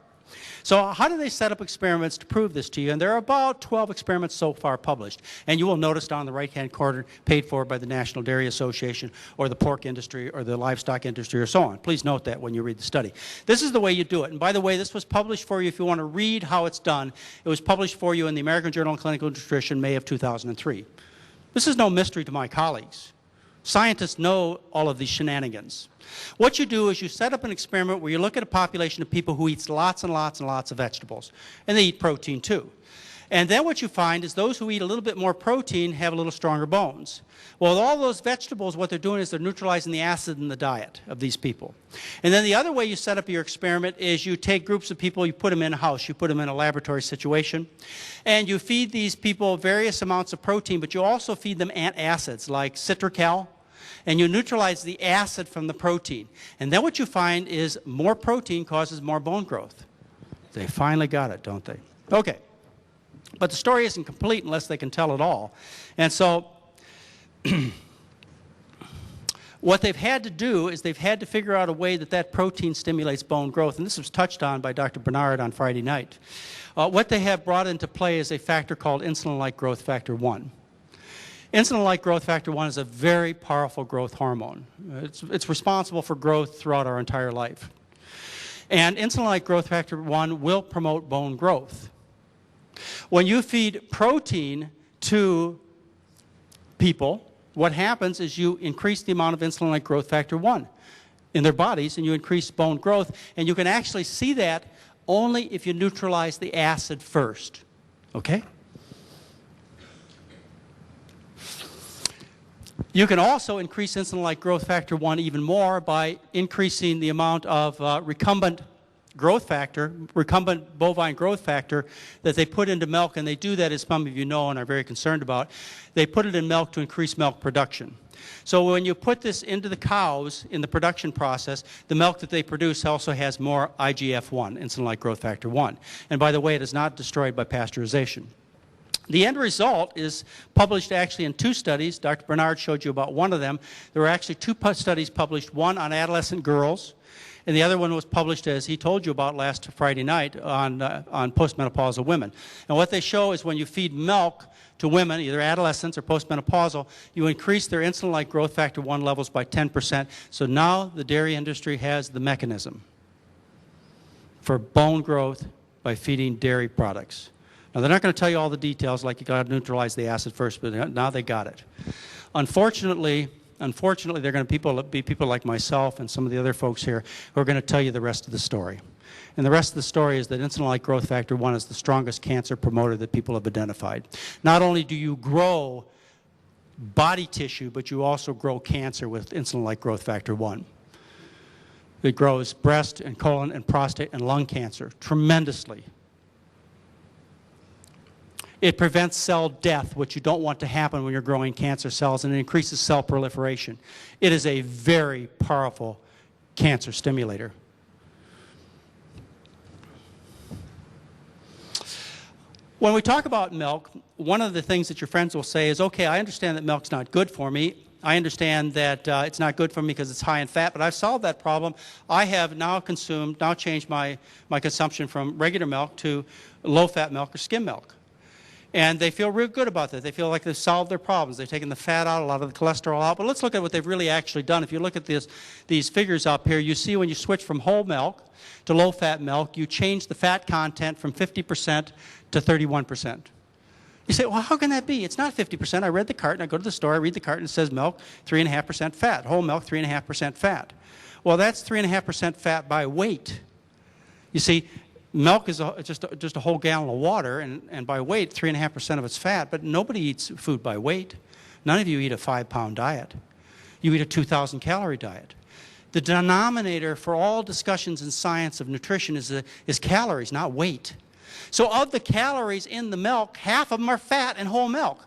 So how do they set up experiments to prove this to you? And there are about 12 experiments so far published. And you will notice down in the right-hand corner, paid for by the National Dairy Association or the pork industry or the livestock industry or so on. Please note that when you read the study. This is the way you do it. And by the way, this was published for you if you want to read how it's done. It was published for you in the American Journal of Clinical Nutrition, May of 2003. This is no mystery to my colleagues. Scientists know all of these shenanigans. What you do is you set up an experiment where you look at a population of people who eats lots and lots and lots of vegetables. And they eat protein too. And then what you find is those who eat a little bit more protein have a little stronger bones. Well, all those vegetables, what they're doing is they're neutralizing the acid in the diet of these people. And then the other way you set up your experiment is you take groups of people, you put them in a house, you put them in a laboratory situation, and you feed these people various amounts of protein, but you also feed them antacids like citrical, and you neutralize the acid from the protein. And then what you find is more protein causes more bone growth. They finally got it, don't they? Okay. But the story isn't complete unless they can tell it all. And so what they've had to do is they've had to figure out a way that that protein stimulates bone growth. And this was touched on by Dr. Bernard on Friday night. What they have brought into play is a factor called insulin-like growth factor 1. Insulin-like growth factor 1 is a very powerful growth hormone. It's responsible for growth throughout our entire life. And insulin-like growth factor 1 will promote bone growth. When you feed protein to people, what happens is you increase the amount of insulin-like growth factor 1 in their bodies, and you increase bone growth. And you can actually see that only if you neutralize the acid first. Okay? You can also increase insulin-like growth factor 1 even more by increasing the amount of recombinant growth factor, recombinant bovine growth factor, that they put into milk, and they do that, as some of you know and are very concerned about. They put it in milk to increase milk production. So when you put this into the cows in the production process, the milk that they produce also has more IGF-1, insulin-like growth factor 1. And by the way, it is not destroyed by pasteurization. The end result is published actually in 2 studies. Dr. Bernard showed you about one of them. There were actually 2 studies published, one on adolescent girls, and the other one was published, as he told you about last Friday night, on postmenopausal women. And what they show is when you feed milk to women, either adolescents or postmenopausal, you increase their insulin-like growth factor 1 levels by 10%. So now the dairy industry has the mechanism for bone growth by feeding dairy products. Now, they're not going to tell you all the details, like you got to neutralize the acid first, but now they got it. Unfortunately, they're going to be people like myself and some of the other folks here who are going to tell you the rest of the story. And the rest of the story is that insulin-like growth factor 1 is the strongest cancer promoter that people have identified. Not only do you grow body tissue, but you also grow cancer with insulin-like growth factor 1. It grows breast and colon and prostate and lung cancer tremendously. It prevents cell death, which you don't want to happen when you're growing cancer cells, and it increases cell proliferation. It is a very powerful cancer stimulator. When we talk about milk, one of the things that your friends will say is, okay, I understand that milk's not good for me. I understand that it's not good for me because it's high in fat, but I've solved that problem. I have now changed my consumption from regular milk to low-fat milk or skim milk. And they feel real good about that. They feel like they've solved their problems. They've taken the fat out, a lot of the cholesterol out. But let's look at what they've really actually done. If you look at these figures up here, you see when you switch from whole milk to low-fat milk, you change the fat content from 50% to 31%. You say, well, how can that be? It's not 50%. I read the carton. I go to the store. I read the carton. It says milk, 3.5% fat. Whole milk, 3.5% fat. Well, that's 3.5% fat by weight. You see, milk is just a whole gallon of water, and by weight, 3.5% of it's fat, but nobody eats food by weight. None of you eat a 5-pound diet. You eat a 2,000-calorie diet. The denominator for all discussions in science of nutrition is calories, not weight. So of the calories in the milk, half of them are fat in whole milk.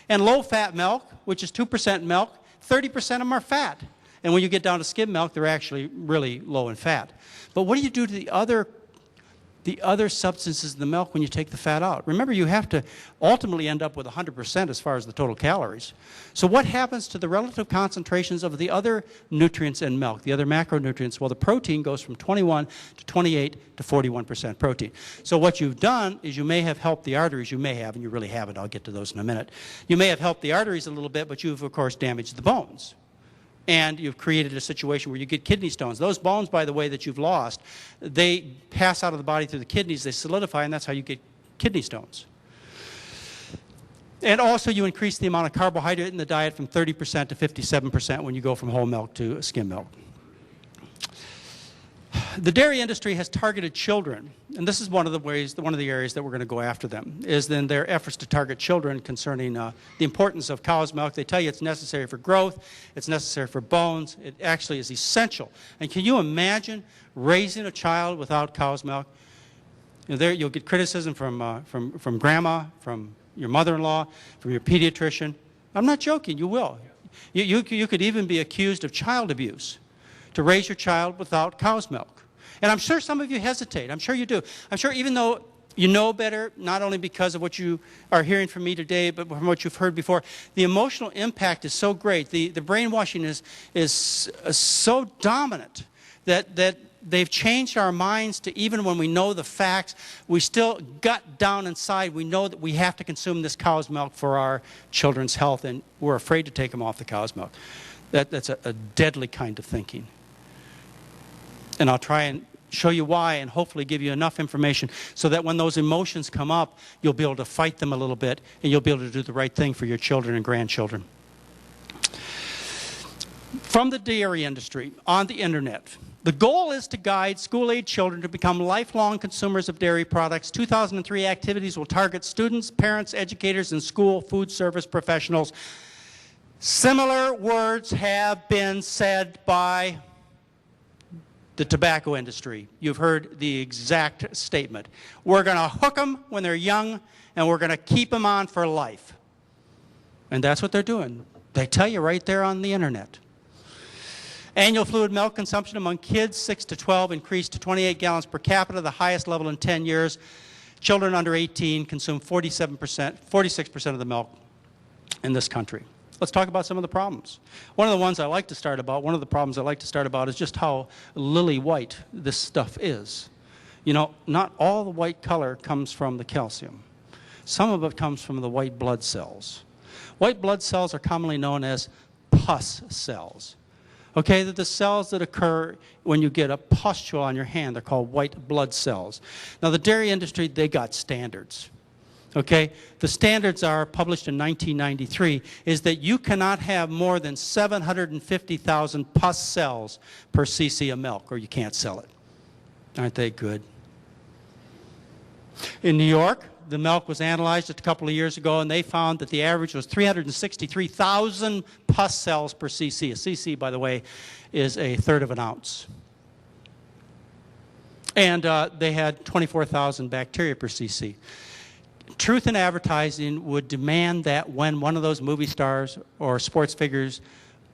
And low-fat milk, which is 2% milk, 30% of them are fat. And when you get down to skim milk, they're actually really low in fat. But what do you do to the other substances in the milk when you take the fat out? Remember, you have to ultimately end up with 100% as far as the total calories. So what happens to the relative concentrations of the other nutrients in milk, the other macronutrients? Well, the protein goes from 21 to 28 to 41% protein. So what you've done is you may have helped the arteries. You may have, and you really haven't. I'll get to those in a minute. You may have helped the arteries a little bit, but you've, of course, damaged the bones. And you've created a situation where you get kidney stones. Those bones, by the way, that you've lost, they pass out of the body through the kidneys, they solidify, and that's how you get kidney stones. And also you increase the amount of carbohydrate in the diet from 30% to 57% when you go from whole milk to skim milk. The dairy industry has targeted children, and this is one of the areas that we're going to go after them, is in their efforts to target children concerning the importance of cow's milk. They tell you it's necessary for growth, it's necessary for bones, it actually is essential. And can you imagine raising a child without cow's milk? You know, you'll get criticism from grandma, from your mother-in-law, from your pediatrician. I'm not joking, you will. You could even be accused of child abuse to raise your child without cow's milk. And I'm sure some of you hesitate. I'm sure you do. I'm sure even though you know better, not only because of what you are hearing from me today, but from what you've heard before, the emotional impact is so great. The brainwashing is so dominant that they've changed our minds to, even when we know the facts, we still gut down inside, we know that we have to consume this cow's milk for our children's health, and we're afraid to take them off the cow's milk. That's a deadly kind of thinking. And I'll try and show you why and hopefully give you enough information so that when those emotions come up, you'll be able to fight them a little bit and you'll be able to do the right thing for your children and grandchildren. From the dairy industry on the internet, the goal is to guide school-age children to become lifelong consumers of dairy products. 2003 activities will target students, parents, educators, and school food service professionals. Similar words have been said by the tobacco industry. You've heard the exact statement. We're going to hook them when they're young, and we're going to keep them on for life. And that's what they're doing. They tell you right there on the internet. Annual fluid milk consumption among kids 6 to 12 increased to 28 gallons per capita, the highest level in 10 years. Children under 18 consume 46% of the milk in this country. Let's talk about some of the problems. One of the problems I like to start about is just how lily white this stuff is. You know, not all the white color comes from the calcium. Some of it comes from the white blood cells. White blood cells are commonly known as pus cells. Okay, they're the cells that occur when you get a pustule on your hand. They're called white blood cells. Now, the dairy industry, they got standards. Okay, the standards are published in 1993, is that you cannot have more than 750,000 pus cells per cc of milk, or you can't sell it. Aren't they good? In New York, the milk was analyzed just a couple of years ago, and they found that the average was 363,000 pus cells per cc. A cc, by the way, is a third of an ounce. And they had 24,000 bacteria per cc. Truth in advertising would demand that when one of those movie stars or sports figures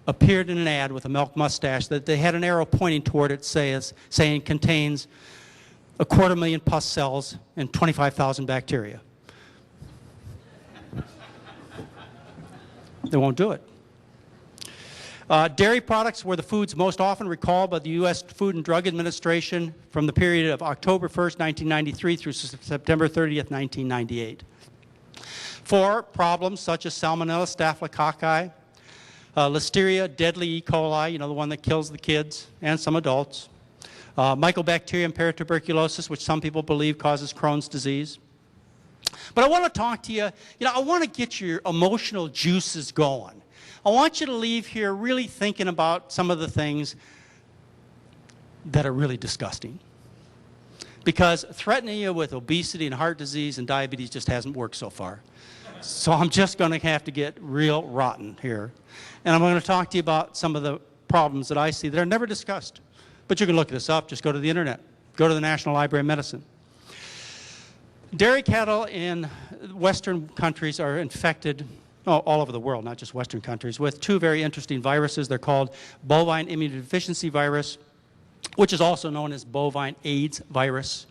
appeared in an ad with a milk mustache, that they had an arrow pointing toward it saying contains 250,000 pus cells and 25,000 bacteria. They won't do it. Dairy products were the foods most often recalled by the U.S. Food and Drug Administration from the period of October 1st, 1993 through September 30th, 1998. For problems such as Salmonella staphylococci, Listeria, deadly E. coli, you know, the one that kills the kids and some adults, Mycobacterium paratuberculosis, which some people believe causes Crohn's disease. But I want to talk to you, I want to get your emotional juices going. I want you to leave here really thinking about some of the things that are really disgusting. Because threatening you with obesity and heart disease and diabetes just hasn't worked so far. So I'm just going to have to get real rotten here. And I'm going to talk to you about some of the problems that I see that are never discussed. But you can look this up. Just go to the internet. Go to the National Library of Medicine. Dairy cattle in Western countries are infected, all over the world, not just Western countries, with two very interesting viruses. They're called bovine immunodeficiency virus, which is also known as bovine AIDS virus,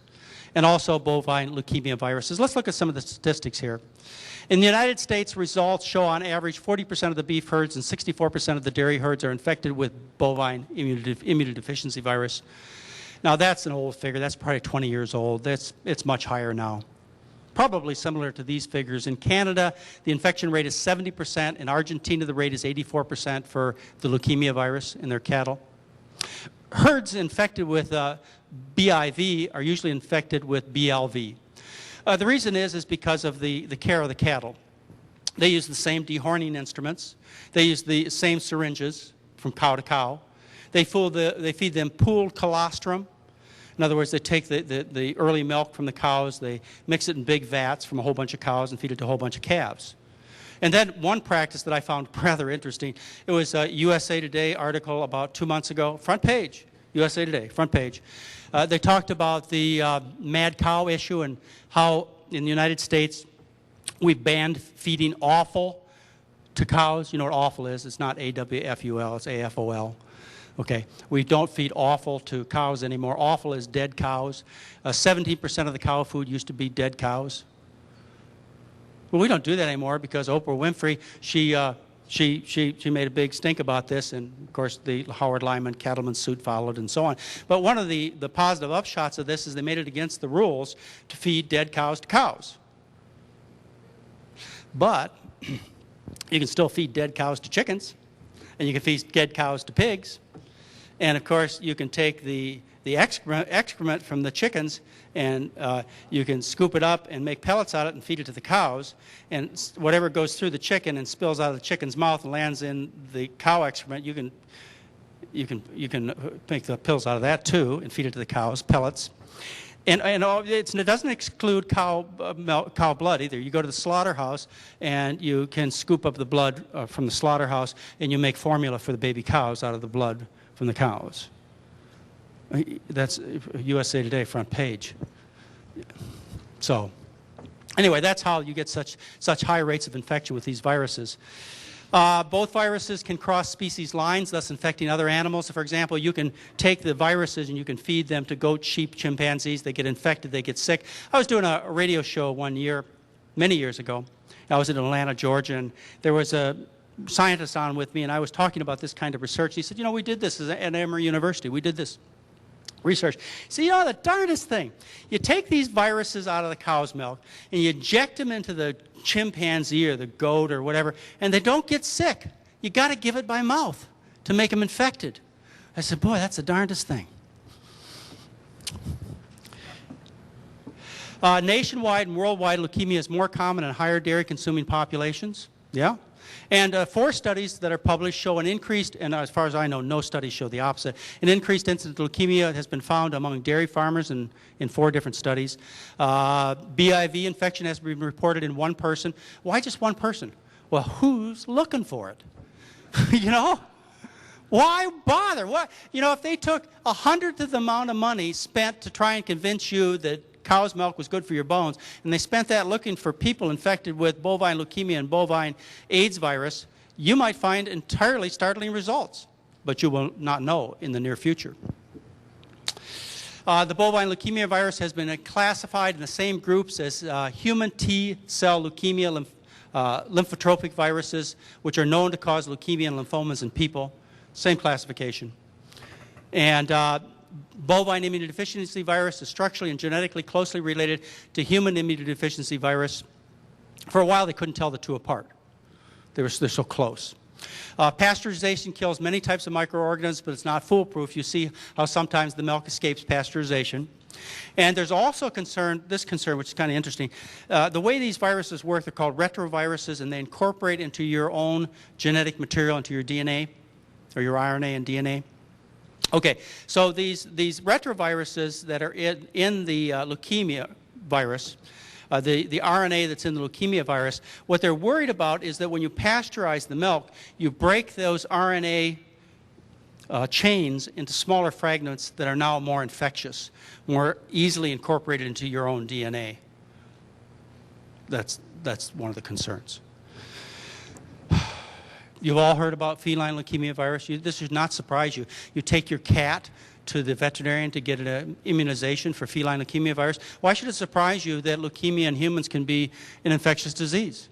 and also bovine leukemia viruses. Let's look at some of the statistics here. In the United States, results show on average 40% of the beef herds and 64% of the dairy herds are infected with bovine immunodeficiency virus. Now, that's an old figure. That's probably 20 years old. It's much higher now. Probably similar to these figures. In Canada, the infection rate is 70%. In Argentina, the rate is 84% for the leukemia virus in their cattle. Herds infected with BIV are usually infected with BLV. The reason is because of the care of the cattle. They use the same dehorning instruments. They use the same syringes from cow to cow. They feed them pooled colostrum. In other words, they take the early milk from the cows, they mix it in big vats from a whole bunch of cows and feed it to a whole bunch of calves. And then one practice that I found rather interesting, it was a USA Today article about 2 months ago, front page, USA Today, front page. They talked about the mad cow issue and how in the United States we banned feeding offal to cows. You know what offal is? It's not AWFUL, it's AFOL. Okay, we don't feed offal to cows anymore. Offal is dead cows. 17% of the cow food used to be dead cows. Well, we don't do that anymore because Oprah Winfrey, she made a big stink about this, and of course the Howard Lyman cattleman suit followed and so on. But one of the positive upshots of this is they made it against the rules to feed dead cows to cows. But you can still feed dead cows to chickens, and you can feed dead cows to pigs. And of course, you can take the excrement from the chickens and you can scoop it up and make pellets out of it and feed it to the cows. And whatever goes through the chicken and spills out of the chicken's mouth and lands in the cow excrement, you can make the pills out of that too and feed it to the cows, pellets. And it doesn't exclude cow blood either. You go to the slaughterhouse and you can scoop up the blood from the slaughterhouse and you make formula for the baby cows out of the blood from the cows. That's USA Today front page. So anyway, that's how you get such high rates of infection with these viruses. Both viruses can cross species lines, thus infecting other animals. So for example, you can take the viruses and you can feed them to goats, sheep, chimpanzees. They get infected, they get sick. I was doing a radio show one year, many years ago. I was in Atlanta, Georgia, and there was a scientist on with me, and I was talking about this kind of research. He said, you know, we did this at Emory University. We did this research. So, you know, the darndest thing, you take these viruses out of the cow's milk and you inject them into the chimpanzee or the goat or whatever, and they don't get sick. You got to give it by mouth to make them infected. I said, boy, that's the darndest thing. Nationwide and worldwide, leukemia is more common in higher dairy-consuming populations. Yeah. And 4 studies that are published show an increased, and as far as I know, no studies show the opposite, an increased incidence of leukemia has been found among dairy farmers in 4 different studies. BIV infection has been reported in 1 person. Why just 1 person? Well, who's looking for it? You know? Why bother? What? You know, if they took 100th of the amount of money spent to try and convince you that cow's milk was good for your bones, and they spent that looking for people infected with bovine leukemia and bovine AIDS virus, you might find entirely startling results, but you will not know in the near future. The bovine leukemia virus has been classified in the same groups as human T-cell leukemia, lymphotropic viruses, which are known to cause leukemia and lymphomas in people. Same classification. And bovine immunodeficiency virus is structurally and genetically closely related to human immunodeficiency virus. For a while, they couldn't tell the 2 apart. They're so close. Pasteurization kills many types of microorganisms, but it's not foolproof. You see how sometimes the milk escapes pasteurization. And there's also this concern, which is kind of interesting. The way these viruses work, they're called retroviruses, and they incorporate into your own genetic material, into your DNA, or your RNA and DNA. Okay, so these retroviruses that are in the leukemia virus, the RNA that's in the leukemia virus, what they're worried about is that when you pasteurize the milk, you break those RNA chains into smaller fragments that are now more infectious, more easily incorporated into your own DNA. That's one of the concerns. You've all heard about feline leukemia virus. This should not surprise you. You take your cat to the veterinarian to get an immunization for feline leukemia virus. Why should it surprise you that leukemia in humans can be an infectious disease?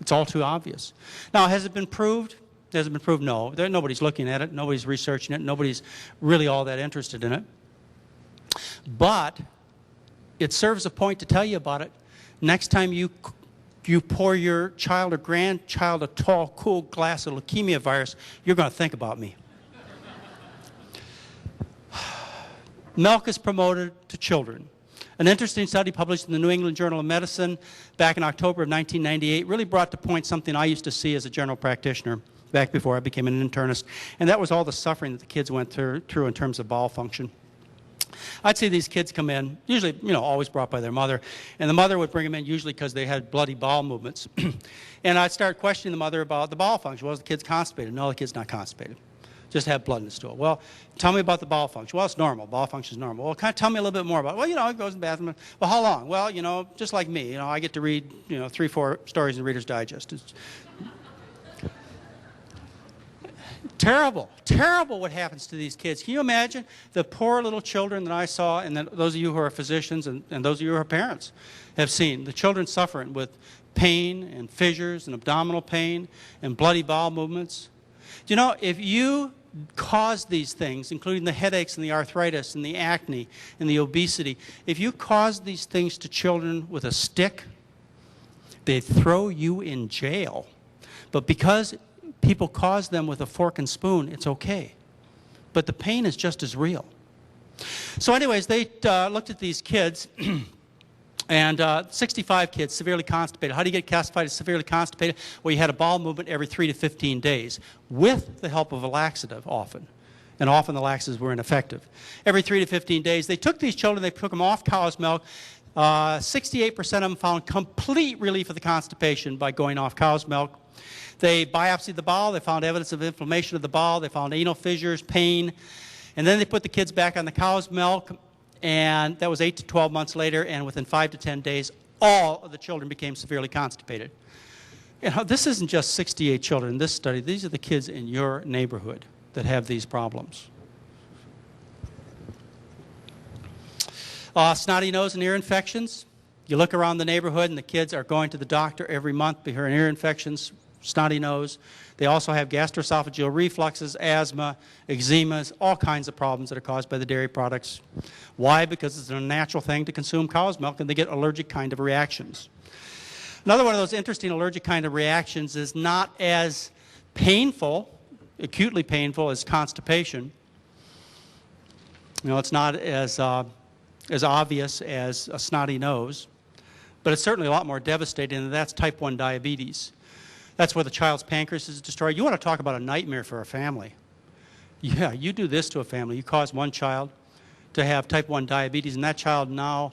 It's all too obvious. Now, has it been proved? Has it been proved? No. Nobody's looking at it. Nobody's researching it. Nobody's really all that interested in it. But it serves a point to tell you about it. Next time you pour your child or grandchild a tall, cool glass of leukemia virus, you're going to think about me. Milk is promoted to children. An interesting study published in the New England Journal of Medicine back in October of 1998 really brought to point something I used to see as a general practitioner back before I became an internist, and that was all the suffering that the kids went through in terms of bowel function. I'd see these kids come in, usually, always brought by their mother, and the mother would bring them in usually because they had bloody bowel movements. And I'd start questioning the mother about the bowel function. Well, is the kid's constipated? No, the kid's not constipated. Just have blood in the stool. Well, tell me about the bowel function. Well, it's normal. Bowel function is normal. Well, kind of tell me a little bit more about it. Well, it goes in the bathroom. Well, how long? Well, just like me. I get to read, 3-4 stories in Reader's Digest. It's terrible, terrible what happens to these kids. Can you imagine the poor little children that I saw, and those of you who are physicians and those of you who are parents have seen, the children suffering with pain and fissures and abdominal pain and bloody bowel movements? If you cause these things, including the headaches and the arthritis and the acne and the obesity, if you cause these things to children with a stick, they throw you in jail. But because people cause them with a fork and spoon, it's okay. But the pain is just as real. So anyways, they looked at these kids, and 65 kids severely constipated. How do you get classified as severely constipated? Well, you had a bowel movement every 3 to 15 days with the help of a laxative often. And often the laxatives were ineffective. Every 3 to 15 days, they took these children, they took them off cow's milk. 68% of them found complete relief of the constipation by going off cow's milk. They biopsied the bowel. They found evidence of inflammation of the bowel. They found anal fissures, pain. And then they put the kids back on the cow's milk, and that was 8 to 12 months later, and within 5 to 10 days, all of the children became severely constipated. This isn't just 68 children in this study. These are the kids in your neighborhood that have these problems. Snotty nose and ear infections. You look around the neighborhood and the kids are going to the doctor every month because of ear infections, snotty nose. They also have gastroesophageal refluxes, asthma, eczemas, all kinds of problems that are caused by the dairy products. Why? Because it's a natural thing to consume cow's milk and they get allergic kind of reactions. Another one of those interesting allergic kind of reactions is not as painful, acutely painful, as constipation. It's not as obvious as a snotty nose, but it's certainly a lot more devastating, and that's type 1 diabetes. That's where the child's pancreas is destroyed. You want to talk about a nightmare for a family. Yeah, you do this to a family. You cause one child to have type 1 diabetes, and that child now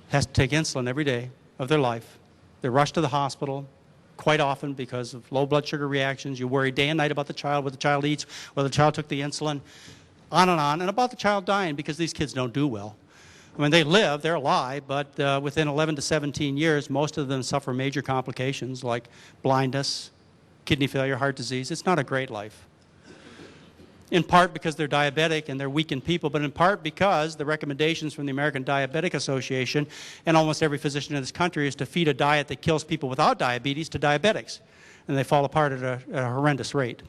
has to take insulin every day of their life. They're rushed to the hospital quite often because of low blood sugar reactions. You worry day and night about the child, what the child eats, whether the child took the insulin, on, and about the child dying because these kids don't do well. I mean, they live, they're alive, but within 11 to 17 years, most of them suffer major complications like blindness, kidney failure, heart disease. It's not a great life. In part because they're diabetic and they're weakened people, but in part because the recommendations from the American Diabetic Association and almost every physician in this country is to feed a diet that kills people without diabetes to diabetics. And they fall apart at a horrendous rate.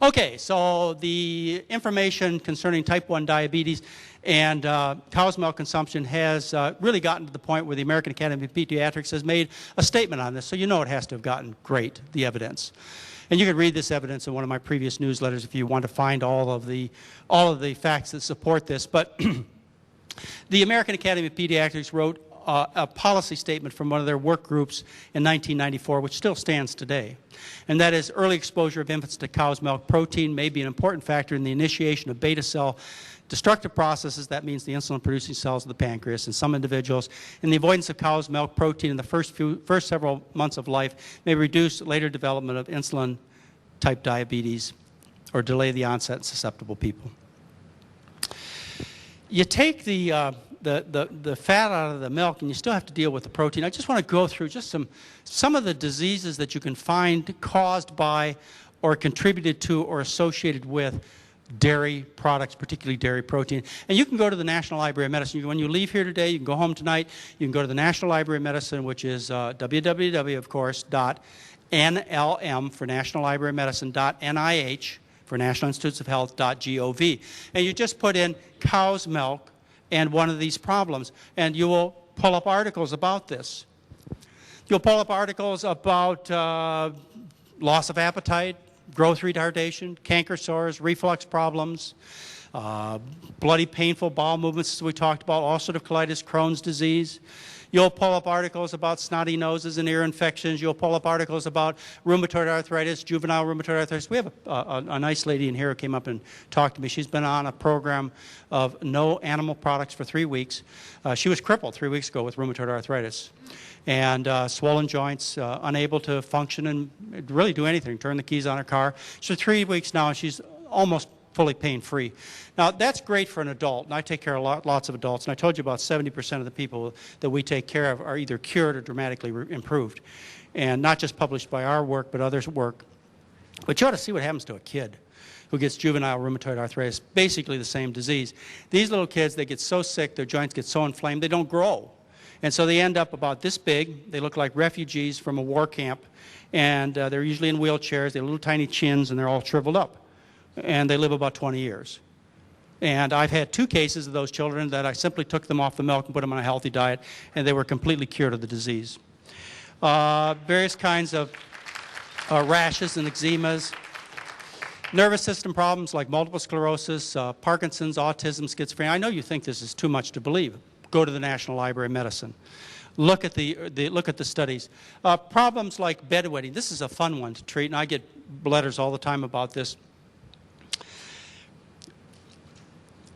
Okay, so the information concerning type 1 diabetes and cow's milk consumption has really gotten to the point where the American Academy of Pediatrics has made a statement on this, so you know it has to have gotten great, the evidence. And you can read this evidence in one of my previous newsletters if you want to find all of the facts that support this. But the American Academy of Pediatrics wrote a policy statement from one of their work groups in 1994, which still stands today. And that is early exposure of infants to cow's milk protein may be an important factor in the initiation of beta cell destructive processes. That means the insulin-producing cells of the pancreas in some individuals. And the avoidance of cow's milk protein in the first several months of life may reduce later development of insulin-type diabetes or delay the onset in susceptible people. You take the fat out of the milk and you still have to deal with the protein. I just want to go through just some of the diseases that you can find caused by or contributed to or associated with dairy products, particularly dairy protein. And you can go to the National Library of Medicine. When you leave here today, you can go home tonight, you can go to the National Library of Medicine, which is www, of course, .nlm for National Library of Medicine, .nih for National Institutes of Health, .gov. And you just put in cow's milk and one of these problems, and you will pull up articles about this. You'll pull up articles about loss of appetite, growth retardation, canker sores, reflux problems, bloody painful bowel movements, as we talked about, ulcerative colitis, Crohn's disease. You'll pull up articles about snotty noses and ear infections. You'll pull up articles about rheumatoid arthritis, juvenile rheumatoid arthritis. We have a nice lady in here who came up and talked to me. She's been on a program of no animal products for 3 weeks. She was crippled 3 weeks ago with rheumatoid arthritis and swollen joints, unable to function and really do anything, turn the keys on her car. So 3 weeks now, and she's almost fully pain-free. Now, that's great for an adult, and I take care of lots of adults, and I told you about 70% of the people that we take care of are either cured or dramatically improved, and not just published by our work, but others' work. But you ought to see what happens to a kid who gets juvenile rheumatoid arthritis, basically the same disease. These little kids, they get so sick, their joints get so inflamed, they don't grow. And so they end up about this big. They look like refugees from a war camp, and they're usually in wheelchairs. They have little tiny chins, and they're all shriveled up. And they live about 20 years. And I've had 2 cases of those children that I simply took them off the milk and put them on a healthy diet, and they were completely cured of the disease. Various kinds of rashes and eczemas. Nervous system problems like multiple sclerosis, Parkinson's, autism, schizophrenia. I know you think this is too much to believe. Go to the National Library of Medicine. Look at the studies. Problems like bedwetting. This is a fun one to treat, and I get letters all the time about this.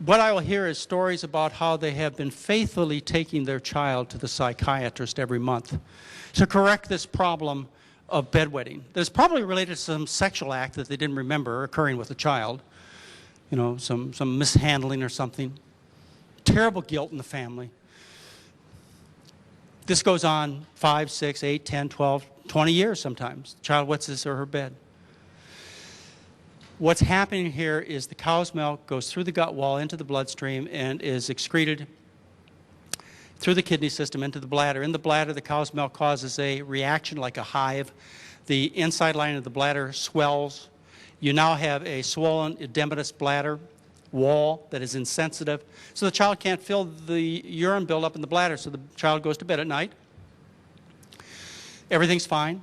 What I will hear is stories about how they have been faithfully taking their child to the psychiatrist every month to correct this problem of bedwetting that's probably related to some sexual act that they didn't remember occurring with a child, you know, some mishandling or something. Terrible guilt in the family. This goes on 5, 6, 8, 10, 12, 20 years sometimes. The child wets his or her bed. What's happening here is the cow's milk goes through the gut wall into the bloodstream and is excreted through the kidney system into the bladder. In the bladder, the cow's milk causes a reaction like a hive. The inside line of the bladder swells. You now have a swollen edematous bladder wall that is insensitive. So the child can't feel the urine buildup in the bladder, so the child goes to bed at night. Everything's fine.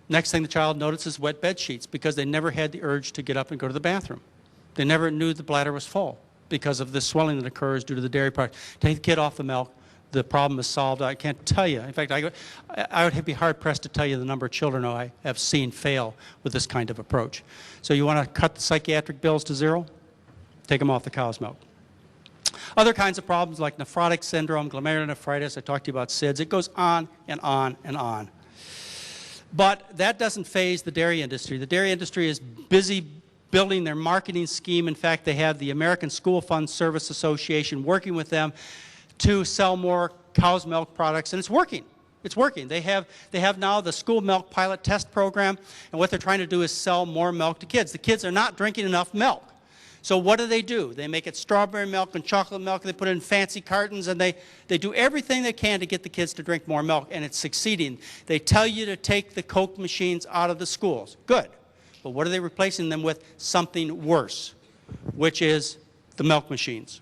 Next thing the child notices wet bed sheets because they never had the urge to get up and go to the bathroom. They never knew the bladder was full because of the swelling that occurs due to the dairy product. Take the kid off the milk, the problem is solved. I can't tell you. In fact, I would be hard-pressed to tell you the number of children I have seen fail with this kind of approach. So you want to cut the psychiatric bills to zero? Take them off the cow's milk. Other kinds of problems like nephrotic syndrome, glomerulonephritis, I talked to you about SIDS. It goes on and on and on. But that doesn't faze the dairy industry. The dairy industry is busy building their marketing scheme. In fact, they have the American School Fund Service Association working with them to sell more cow's milk products, and it's working. It's working. They have now the school milk pilot test program, and what they're trying to do is sell more milk to kids. The kids are not drinking enough milk. So what do? They make it strawberry milk and chocolate milk. They put it in fancy cartons, and they do everything they can to get the kids to drink more milk, and it's succeeding. They tell you to take the Coke machines out of the schools. Good. But what are they replacing them with? Something worse, which is the milk machines.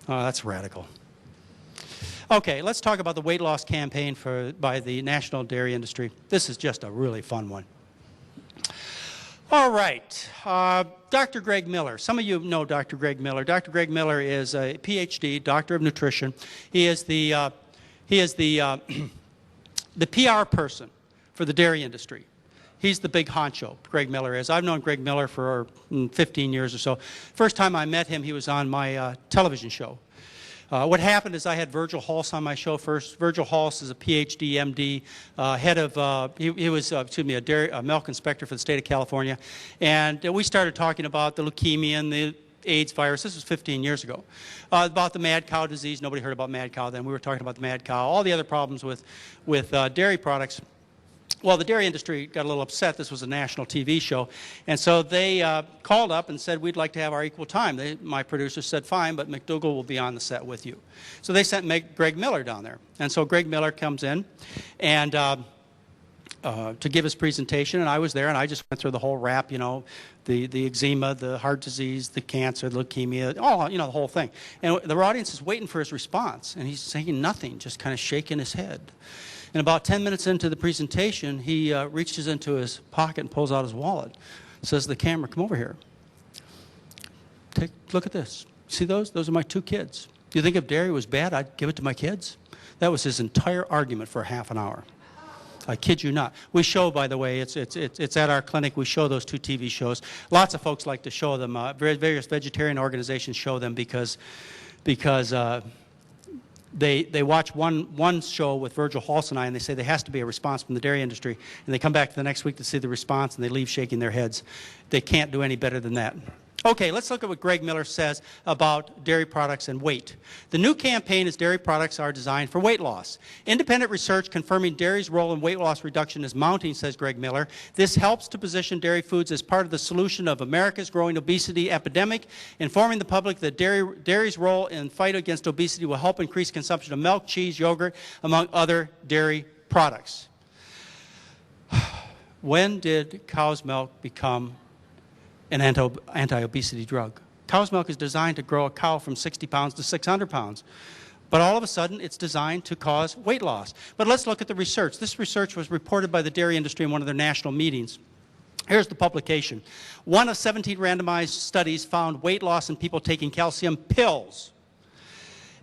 Oh, that's radical. Okay, let's talk about the weight loss campaign by the national dairy industry. This is just a really fun one. All right, Dr. Greg Miller. Some of you know Dr. Greg Miller. Dr. Greg Miller is a PhD, Doctor of Nutrition. He is the PR person for the dairy industry. He's the big honcho, Greg Miller is. I've known Greg Miller for 15 years or so. First time I met him, he was on my television show. What happened is I had Virgil Hulse on my show first. Virgil Hulse is a PhD, MD, head of, he was, a milk inspector for the state of California. And we started talking about the leukemia and the AIDS virus. This was 15 years ago. About the mad cow disease. Nobody heard about mad cow then. We were talking about the mad cow. All the other problems with dairy products. Well, the dairy industry got a little upset. This was a national TV show. And so they called up and said, we'd like to have our equal time. My producer said, fine, but McDougall will be on the set with you. So they sent Greg Miller down there. And so Greg Miller comes in and to give his presentation, and I was there, and I just went through the whole rap, you know, the eczema, the heart disease, the cancer, the leukemia, all, you know, the whole thing. And the audience is waiting for his response, and he's saying nothing, just kind of shaking his head. And about 10 minutes into the presentation, he reaches into his pocket and pulls out his wallet. Says to the camera, come over here. Look at this. See those? Those are my 2 kids. Do you think if dairy was bad, I'd give it to my kids? That was his entire argument for half an hour. I kid you not. We show, by the way, it's at our clinic. We show those 2 TV shows. Lots of folks like to show them. Various vegetarian organizations show them because they watch one show with Virgil Hulse and I, and they say there has to be a response from the dairy industry. And they come back the next week to see the response, and they leave shaking their heads. They can't do any better than that. Okay, let's look at what Greg Miller says about dairy products and weight. The new campaign is dairy products are designed for weight loss. Independent research confirming dairy's role in weight loss reduction is mounting, says Greg Miller. This helps to position dairy foods as part of the solution of America's growing obesity epidemic. Informing the public that dairy's role in the fight against obesity will help increase consumption of milk, cheese, yogurt, among other dairy products. When did cow's milk become an anti-obesity drug? Cow's milk is designed to grow a cow from 60 pounds to 600 pounds. But all of a sudden, it's designed to cause weight loss. But let's look at the research. This research was reported by the dairy industry in one of their national meetings. Here's the publication. 1 of 17 randomized studies found weight loss in people taking calcium pills.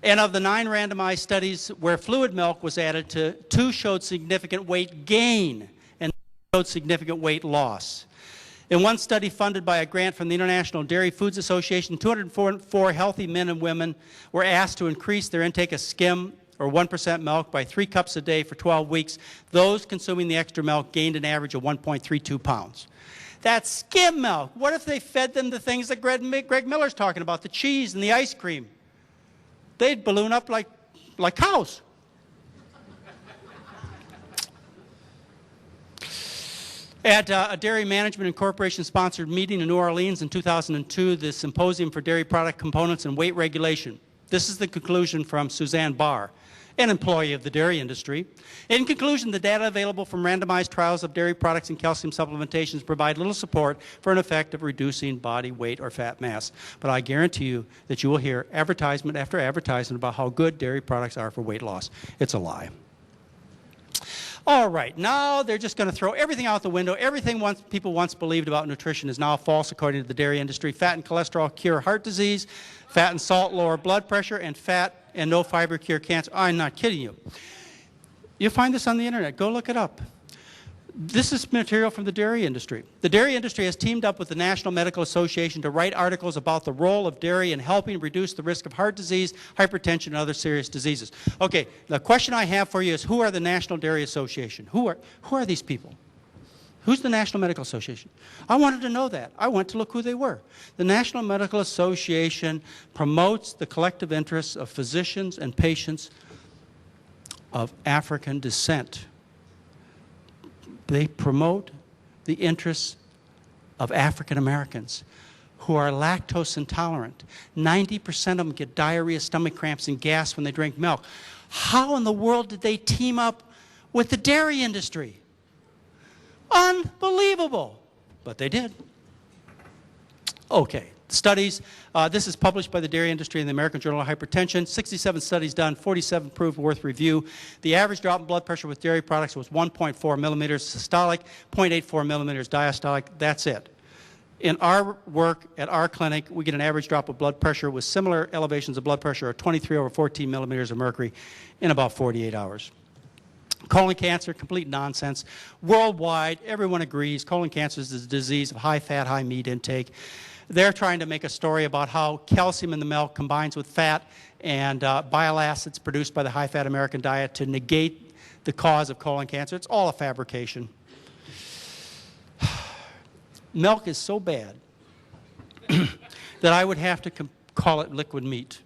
And of the 9 randomized studies where fluid milk was added to, 2 showed significant weight gain and showed significant weight loss. In one study funded by a grant from the International Dairy Foods Association, 204 healthy men and women were asked to increase their intake of skim or 1% milk by 3 cups a day for 12 weeks, those consuming the extra milk gained an average of 1.32 pounds. That's skim milk. What if they fed them the things that Greg Miller's talking about, the cheese and the ice cream? They'd balloon up like cows. At a Dairy Management Incorporation sponsored meeting in New Orleans in 2002, the Symposium for Dairy Product Components and Weight Regulation. This is the conclusion from Suzanne Barr, an employee of the dairy industry. In conclusion, the data available from randomized trials of dairy products and calcium supplementations provide little support for an effect of reducing body weight or fat mass. But I guarantee you that you will hear advertisement after advertisement about how good dairy products are for weight loss. It's a lie. All right, now they're just going to throw everything out the window. Everything people once believed about nutrition is now false according to the dairy industry. Fat and cholesterol cure heart disease, fat and salt lower blood pressure, and fat and no fiber cure cancer. I'm not kidding you. You'll find this on the internet. Go look it up. This is material from the dairy industry. The dairy industry has teamed up with the National Medical Association to write articles about the role of dairy in helping reduce the risk of heart disease, hypertension, and other serious diseases. Okay, the question I have for you is, who are the National Dairy Association? Who are these people? Who's the National Medical Association? I wanted to know that. I went to look who they were. The National Medical Association promotes the collective interests of physicians and patients of African descent. They promote the interests of African Americans who are lactose intolerant. 90% of them get diarrhea, stomach cramps, and gas when they drink milk. How in the world did they team up with the dairy industry? Unbelievable. But they did. Okay. Studies. This is published by the dairy industry in the American Journal of Hypertension. 67 studies done, 47 proved worth review. The average drop in blood pressure with dairy products was 1.4 millimeters systolic, 0.84 millimeters diastolic. That's it. In our work at our clinic, we get an average drop of blood pressure with similar elevations of blood pressure of 23 over 14 millimeters of mercury in about 48 hours. Colon cancer, complete nonsense. Worldwide, everyone agrees colon cancer is a disease of high fat, high meat intake. They're trying to make a story about how calcium in the milk combines with fat and bile acids produced by the high-fat American diet to negate the cause of colon cancer. It's all a fabrication. Milk is so bad that I would have to call it liquid meat.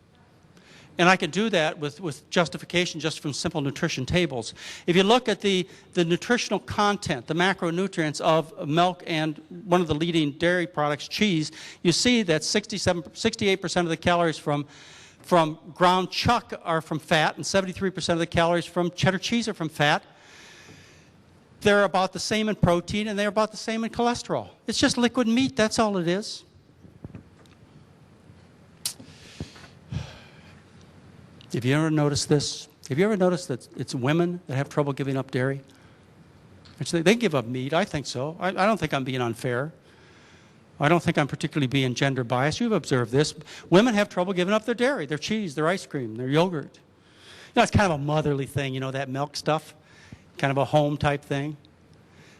And I can do that with justification just from simple nutrition tables. If you look at the nutritional content, the macronutrients of milk and one of the leading dairy products, cheese, you see that 68% of the calories from ground chuck are from fat, and 73% of the calories from cheddar cheese are from fat. They're about the same in protein, and they're about the same in cholesterol. It's just liquid meat, that's all it is. Have you ever noticed this? Have you ever noticed that it's women that have trouble giving up dairy? Actually, they give up meat. I think so. I don't think I'm being unfair. I don't think I'm particularly being gender biased. You've observed this. Women have trouble giving up their dairy, their cheese, their ice cream, their yogurt. You know, it's kind of a motherly thing, you know, that milk stuff, kind of a home type thing.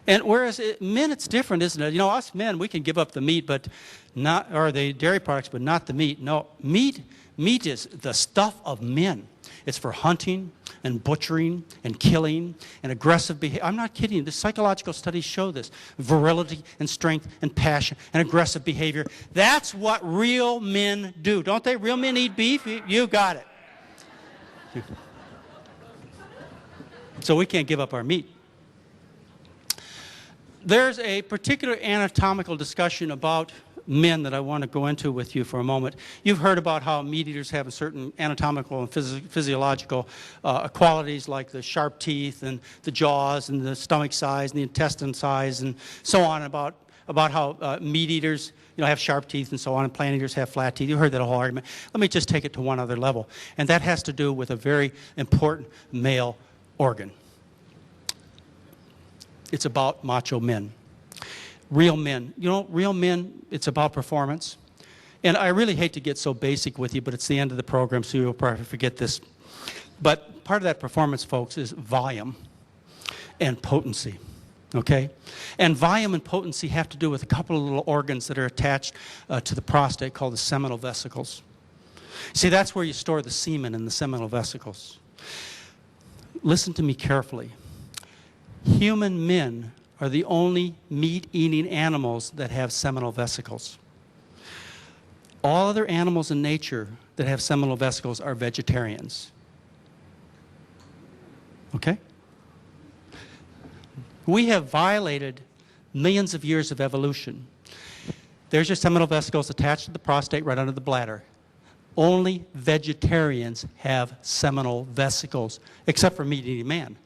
And whereas men, it's different, isn't it? You know, us men, we can give up the meat, but not, or the dairy products, but not the meat. No, meat is the stuff of men. It's for hunting and butchering and killing and aggressive behavior. I'm not kidding you. The psychological studies show this. Virility and strength and passion and aggressive behavior. That's what real men do. Don't they? Real men eat beef? You got it. So we can't give up our meat. There's a particular anatomical discussion about men that I want to go into with you for a moment. You've heard about how meat eaters have certain anatomical and physiological qualities, like the sharp teeth and the jaws and the stomach size and the intestine size and so on, about how meat eaters, you know, have sharp teeth and so on, and plant eaters have flat teeth. You heard that whole argument. Let me just take it to one other level, and that has to do with a very important male organ. It's about macho men. Real men. You know, real men, it's about performance. And I really hate to get so basic with you, but it's the end of the program, so you'll probably forget this. But part of that performance, folks, is volume and potency, okay? And volume and potency have to do with a couple of little organs that are attached to the prostate called the seminal vesicles. See, that's where you store the semen in the seminal vesicles. Listen to me carefully. Human men are the only meat-eating animals that have seminal vesicles. All other animals in nature that have seminal vesicles are vegetarians. Okay? We have violated millions of years of evolution. There's your seminal vesicles attached to the prostate right under the bladder. Only vegetarians have seminal vesicles, except for meat-eating man,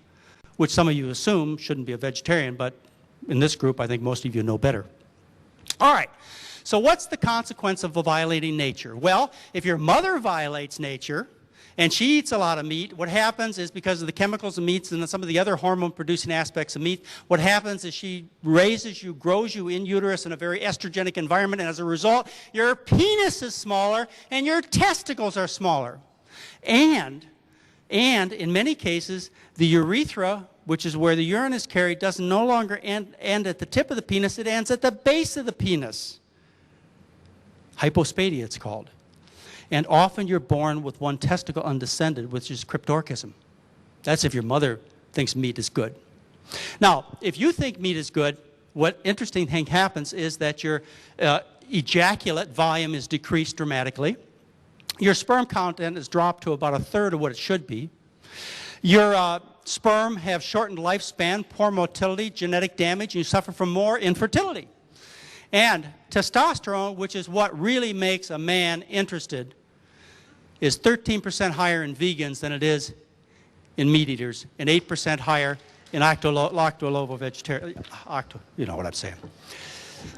which some of you assume shouldn't be a vegetarian, but in this group, I think most of you know better. All right, so what's the consequence of violating nature? Well, if your mother violates nature, and she eats a lot of meat, what happens is because of the chemicals of meats and some of the other hormone-producing aspects of meat, what happens is she raises you, grows you in uterus in a very estrogenic environment, and as a result, your penis is smaller and your testicles are smaller. And in many cases, the urethra, which is where the urine is carried, does no longer end at the tip of the penis, it ends at the base of the penis. Hypospadia, it's called. And often you're born with one testicle undescended, which is cryptorchism. That's if your mother thinks meat is good. Now, if you think meat is good, what interesting thing happens is that your ejaculate volume is decreased dramatically. Your sperm content is dropped to about a third of what it should be. Your sperm have shortened lifespan, poor motility, genetic damage, and you suffer from more infertility. And testosterone, which is what really makes a man interested, is 13% higher in vegans than it is in meat eaters, and 8% higher in lacto-ovo-vegetarian. You know what I'm saying.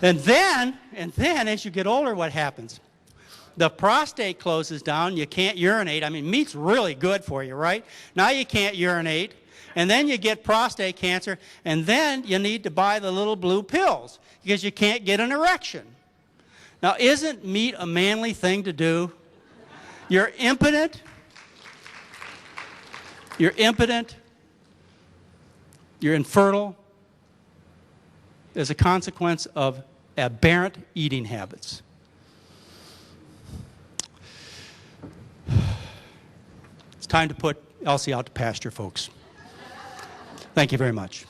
And then, as you get older, what happens? The prostate closes down, you can't urinate. I mean, meat's really good for you, right? Now you can't urinate, and then you get prostate cancer, and then you need to buy the little blue pills because you can't get an erection. Now, isn't meat a manly thing to do? You're impotent, you're infertile as a consequence of aberrant eating habits. It's time to put Elsie out to pasture, folks. Thank you very much.